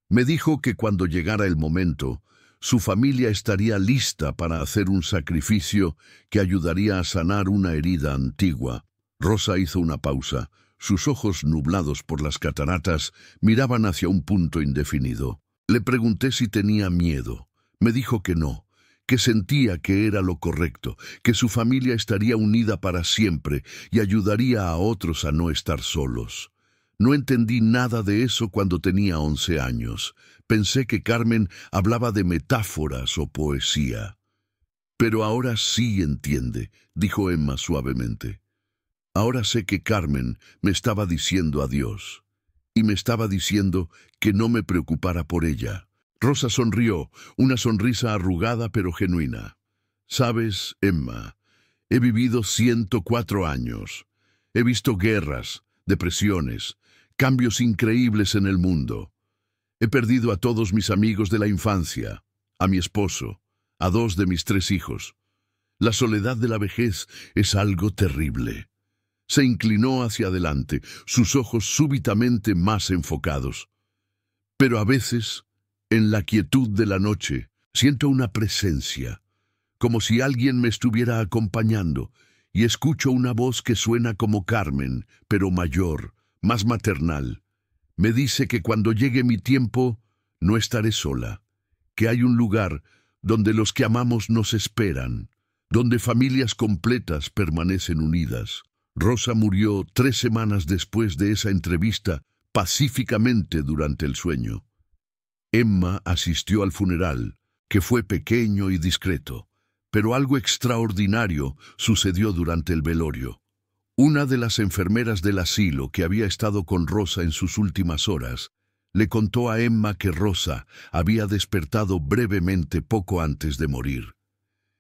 Me dijo que cuando llegara el momento, su familia estaría lista para hacer un sacrificio que ayudaría a sanar una herida antigua. Rosa hizo una pausa. Sus ojos, nublados por las cataratas, miraban hacia un punto indefinido. Le pregunté si tenía miedo. Me dijo que no, que sentía que era lo correcto, que su familia estaría unida para siempre y ayudaría a otros a no estar solos. No entendí nada de eso cuando tenía 11 años. Pensé que Carmen hablaba de metáforas o poesía. Pero ahora sí entiende, dijo Emma suavemente. Ahora sé que Carmen me estaba diciendo adiós. Y me estaba diciendo que no me preocupara por ella. Rosa sonrió, una sonrisa arrugada pero genuina. «Sabes, Emma, he vivido 104 años. He visto guerras, depresiones, cambios increíbles en el mundo. He perdido a todos mis amigos de la infancia, a mi esposo, a 2 de mis 3 hijos. La soledad de la vejez es algo terrible». Se inclinó hacia adelante, sus ojos súbitamente más enfocados. Pero a veces, en la quietud de la noche, siento una presencia, como si alguien me estuviera acompañando, y escucho una voz que suena como Carmen, pero mayor, más maternal. Me dice que cuando llegue mi tiempo, no estaré sola, que hay un lugar donde los que amamos nos esperan, donde familias completas permanecen unidas. Rosa murió 3 semanas después de esa entrevista, pacíficamente durante el sueño. Emma asistió al funeral, que fue pequeño y discreto, pero algo extraordinario sucedió durante el velorio. Una de las enfermeras del asilo que había estado con Rosa en sus últimas horas, le contó a Emma que Rosa había despertado brevemente poco antes de morir.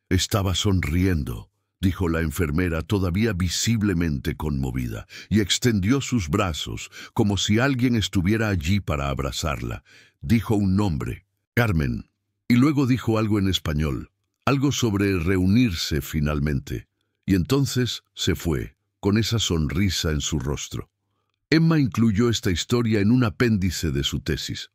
Estaba sonriendo, dijo la enfermera todavía visiblemente conmovida, y extendió sus brazos como si alguien estuviera allí para abrazarla. Dijo un nombre, Carmen, y luego dijo algo en español, algo sobre reunirse finalmente, y entonces se fue, con esa sonrisa en su rostro. Emma incluyó esta historia en un apéndice de su tesis.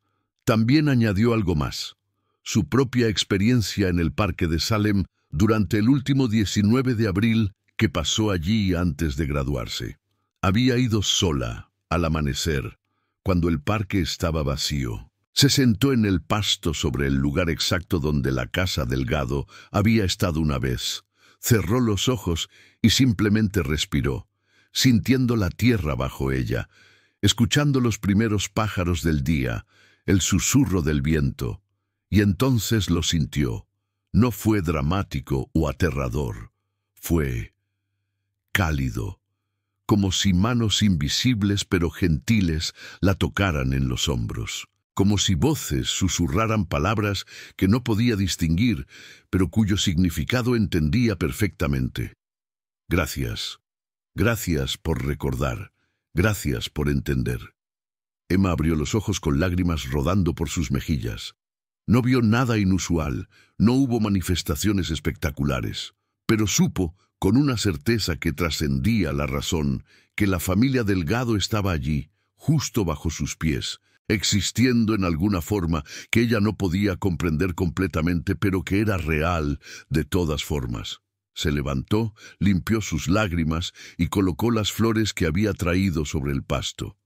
También añadió algo más, su propia experiencia en el parque de Salem durante el último 19 de abril que pasó allí antes de graduarse. Había ido sola, al amanecer, cuando el parque estaba vacío. Se sentó en el pasto sobre el lugar exacto donde la casa Delgado había estado una vez. Cerró los ojos y simplemente respiró, sintiendo la tierra bajo ella, escuchando los primeros pájaros del día, el susurro del viento, y entonces lo sintió. No fue dramático o aterrador, fue cálido, como si manos invisibles pero gentiles la tocaran en los hombros, como si voces susurraran palabras que no podía distinguir, pero cuyo significado entendía perfectamente. Gracias. Gracias por recordar. Gracias por entender. Emma abrió los ojos con lágrimas rodando por sus mejillas. No vio nada inusual, no hubo manifestaciones espectaculares, pero supo, con una certeza que trascendía la razón, que la familia Delgado estaba allí, justo bajo sus pies, existiendo en alguna forma que ella no podía comprender completamente, pero que era real de todas formas. Se levantó, limpió sus lágrimas y colocó las flores que había traído sobre el pasto.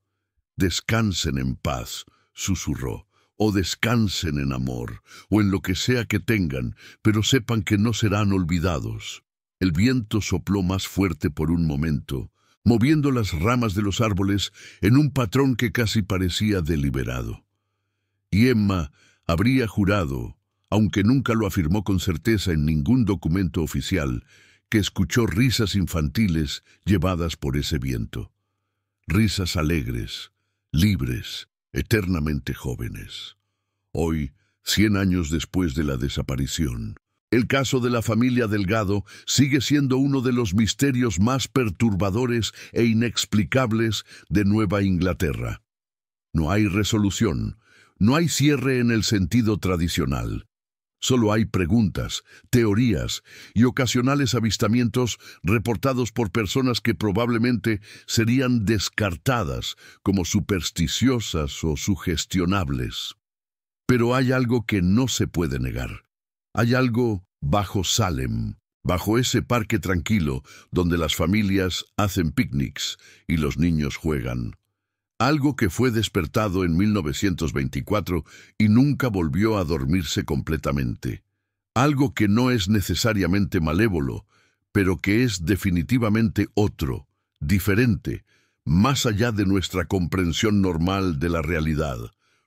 «Descansen en paz», susurró, «o descansen en amor, o en lo que sea que tengan, pero sepan que no serán olvidados». El viento sopló más fuerte por un momento, moviendo las ramas de los árboles en un patrón que casi parecía deliberado. Y Emma habría jurado, aunque nunca lo afirmó con certeza en ningún documento oficial, que escuchó risas infantiles llevadas por ese viento. Risas alegres, libres, eternamente jóvenes. Hoy, 100 años después de la desaparición, el caso de la familia Delgado sigue siendo uno de los misterios más perturbadores e inexplicables de Nueva Inglaterra. No hay resolución, no hay cierre en el sentido tradicional. Solo hay preguntas, teorías y ocasionales avistamientos reportados por personas que probablemente serían descartadas como supersticiosas o sugestionables. Pero hay algo que no se puede negar. Hay algo bajo Salem, bajo ese parque tranquilo donde las familias hacen picnics y los niños juegan. Algo que fue despertado en 1924 y nunca volvió a dormirse completamente. Algo que no es necesariamente malévolo, pero que es definitivamente otro, diferente, más allá de nuestra comprensión normal de la realidad.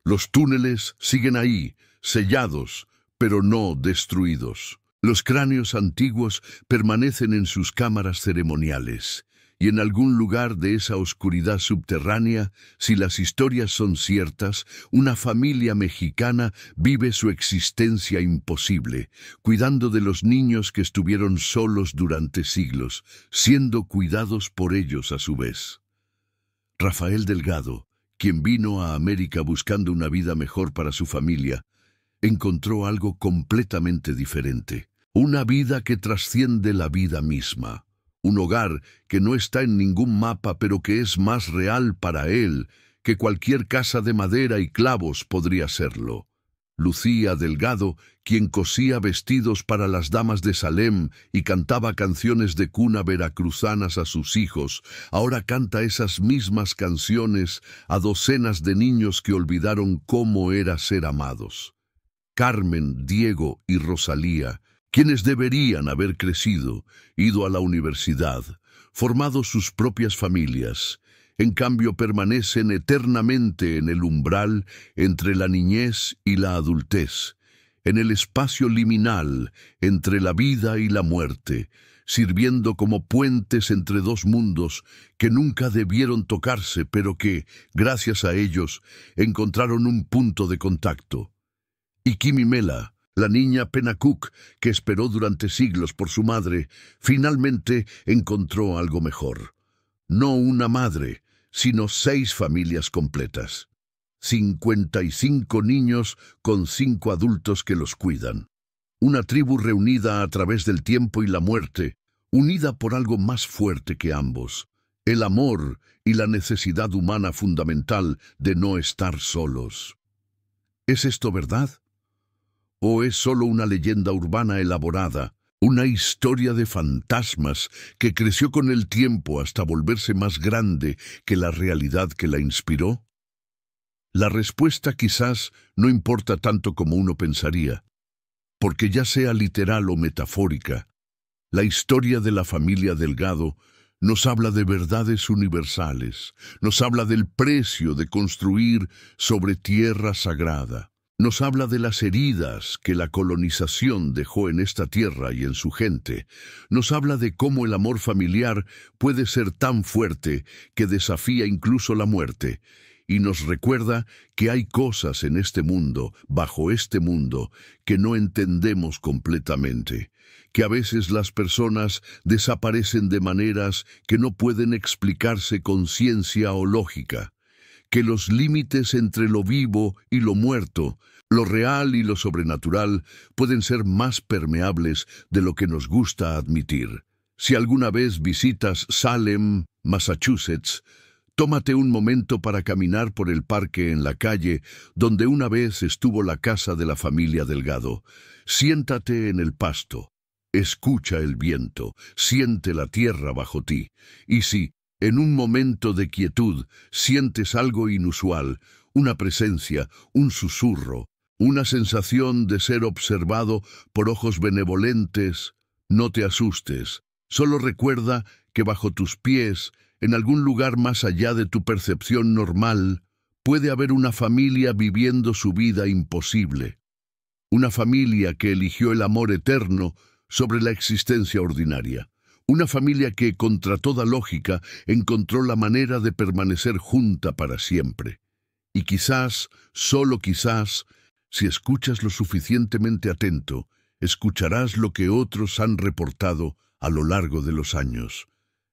Los túneles siguen ahí, sellados, pero no destruidos. Los cráneos antiguos permanecen en sus cámaras ceremoniales, y en algún lugar de esa oscuridad subterránea, si las historias son ciertas, una familia mexicana vive su existencia imposible, cuidando de los niños que estuvieron solos durante siglos, siendo cuidados por ellos a su vez. Rafael Delgado, quien vino a América buscando una vida mejor para su familia, encontró algo completamente diferente, una vida que trasciende la vida misma, un hogar que no está en ningún mapa pero que es más real para él que cualquier casa de madera y clavos podría serlo. Lucía Delgado, quien cosía vestidos para las damas de Salem y cantaba canciones de cuna veracruzanas a sus hijos, ahora canta esas mismas canciones a docenas de niños que olvidaron cómo era ser amados. Carmen, Diego y Rosalía, quienes deberían haber crecido, ido a la universidad, formado sus propias familias, en cambio permanecen eternamente en el umbral entre la niñez y la adultez, en el espacio liminal entre la vida y la muerte, sirviendo como puentes entre dos mundos que nunca debieron tocarse, pero que, gracias a ellos, encontraron un punto de contacto. Y Kimi Mela, la niña Penacuk, que esperó durante siglos por su madre, finalmente encontró algo mejor. No una madre, sino 6 familias completas. 55 niños con 5 adultos que los cuidan. Una tribu reunida a través del tiempo y la muerte, unida por algo más fuerte que ambos, el amor y la necesidad humana fundamental de no estar solos. ¿Es esto verdad? ¿O es solo una leyenda urbana elaborada, una historia de fantasmas que creció con el tiempo hasta volverse más grande que la realidad que la inspiró? La respuesta quizás no importa tanto como uno pensaría, porque ya sea literal o metafórica, la historia de la familia Delgado nos habla de verdades universales, nos habla del precio de construir sobre tierra sagrada. Nos habla de las heridas que la colonización dejó en esta tierra y en su gente. Nos habla de cómo el amor familiar puede ser tan fuerte que desafía incluso la muerte. Y nos recuerda que hay cosas en este mundo, bajo este mundo, que no entendemos completamente. Que a veces las personas desaparecen de maneras que no pueden explicarse con ciencia o lógica. Que los límites entre lo vivo y lo muerto, lo real y lo sobrenatural, pueden ser más permeables de lo que nos gusta admitir. Si alguna vez visitas Salem, Massachusetts, tómate un momento para caminar por el parque en la calle donde una vez estuvo la casa de la familia Delgado. Siéntate en el pasto, escucha el viento, siente la tierra bajo ti, y si en un momento de quietud sientes algo inusual, una presencia, un susurro, una sensación de ser observado por ojos benevolentes, no te asustes. Solo recuerda que bajo tus pies, en algún lugar más allá de tu percepción normal, puede haber una familia viviendo su vida imposible. Una familia que eligió el amor eterno sobre la existencia ordinaria. Una familia que, contra toda lógica, encontró la manera de permanecer junta para siempre. Y quizás, solo quizás, si escuchas lo suficientemente atento, escucharás lo que otros han reportado a lo largo de los años.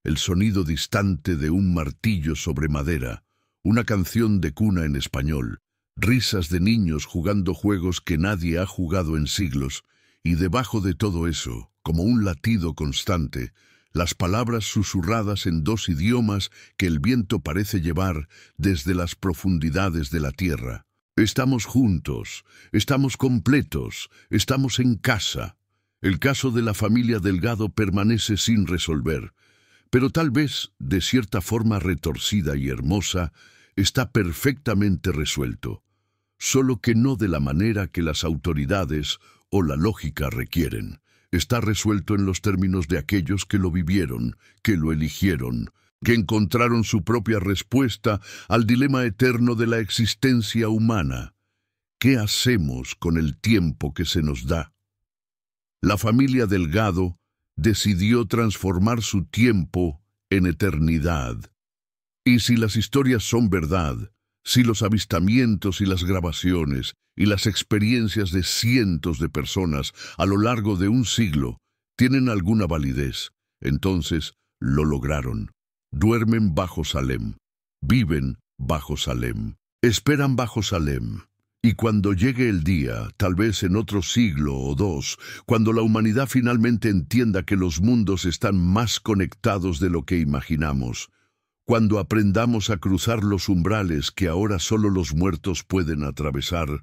El sonido distante de un martillo sobre madera, una canción de cuna en español, risas de niños jugando juegos que nadie ha jugado en siglos, y debajo de todo eso, como un latido constante, las palabras susurradas en 2 idiomas que el viento parece llevar desde las profundidades de la tierra. Estamos juntos, estamos completos, estamos en casa. El caso de la familia Delgado permanece sin resolver, pero tal vez, de cierta forma retorcida y hermosa, está perfectamente resuelto, solo que no de la manera que las autoridades o la lógica requieren. Está resuelto en los términos de aquellos que lo vivieron, que lo eligieron, que encontraron su propia respuesta al dilema eterno de la existencia humana. ¿Qué hacemos con el tiempo que se nos da? La familia Delgado decidió transformar su tiempo en eternidad. Y si las historias son verdad, si los avistamientos y las grabaciones y las experiencias de cientos de personas a lo largo de un siglo tienen alguna validez, entonces lo lograron. Duermen bajo Salem, viven bajo Salem, esperan bajo Salem. Y cuando llegue el día, tal vez en otro siglo o 2, cuando la humanidad finalmente entienda que los mundos están más conectados de lo que imaginamos, cuando aprendamos a cruzar los umbrales que ahora solo los muertos pueden atravesar,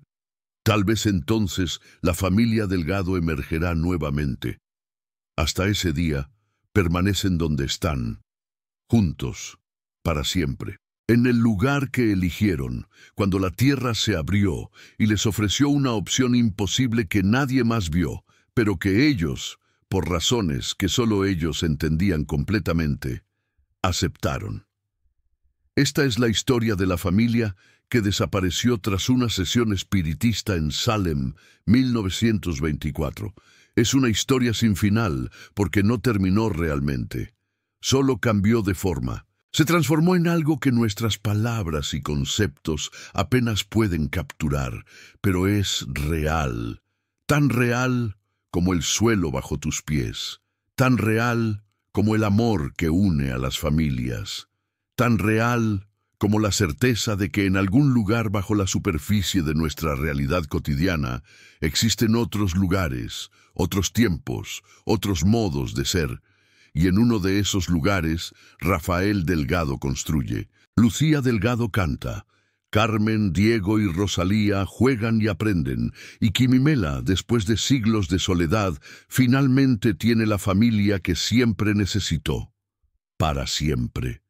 Tal vez entonces la familia Delgado emergerá nuevamente. Hasta ese día, permanecen donde están, juntos, para siempre. En el lugar que eligieron, cuando la tierra se abrió y les ofreció una opción imposible que nadie más vio, pero que ellos, por razones que solo ellos entendían completamente, aceptaron. Esta es la historia de la familia que desapareció tras una sesión espiritista en Salem, 1924. Es una historia sin final, porque no terminó realmente. Solo cambió de forma. Se transformó en algo que nuestras palabras y conceptos apenas pueden capturar, pero es real. Tan real como el suelo bajo tus pies. Tan real como el amor que une a las familias. Tan real como la certeza de que en algún lugar bajo la superficie de nuestra realidad cotidiana existen otros lugares, otros tiempos, otros modos de ser. Y en uno de esos lugares, Rafael Delgado construye. Lucía Delgado canta. Carmen, Diego y Rosalía juegan y aprenden. Y Quimimela, después de siglos de soledad, finalmente tiene la familia que siempre necesitó. Para siempre.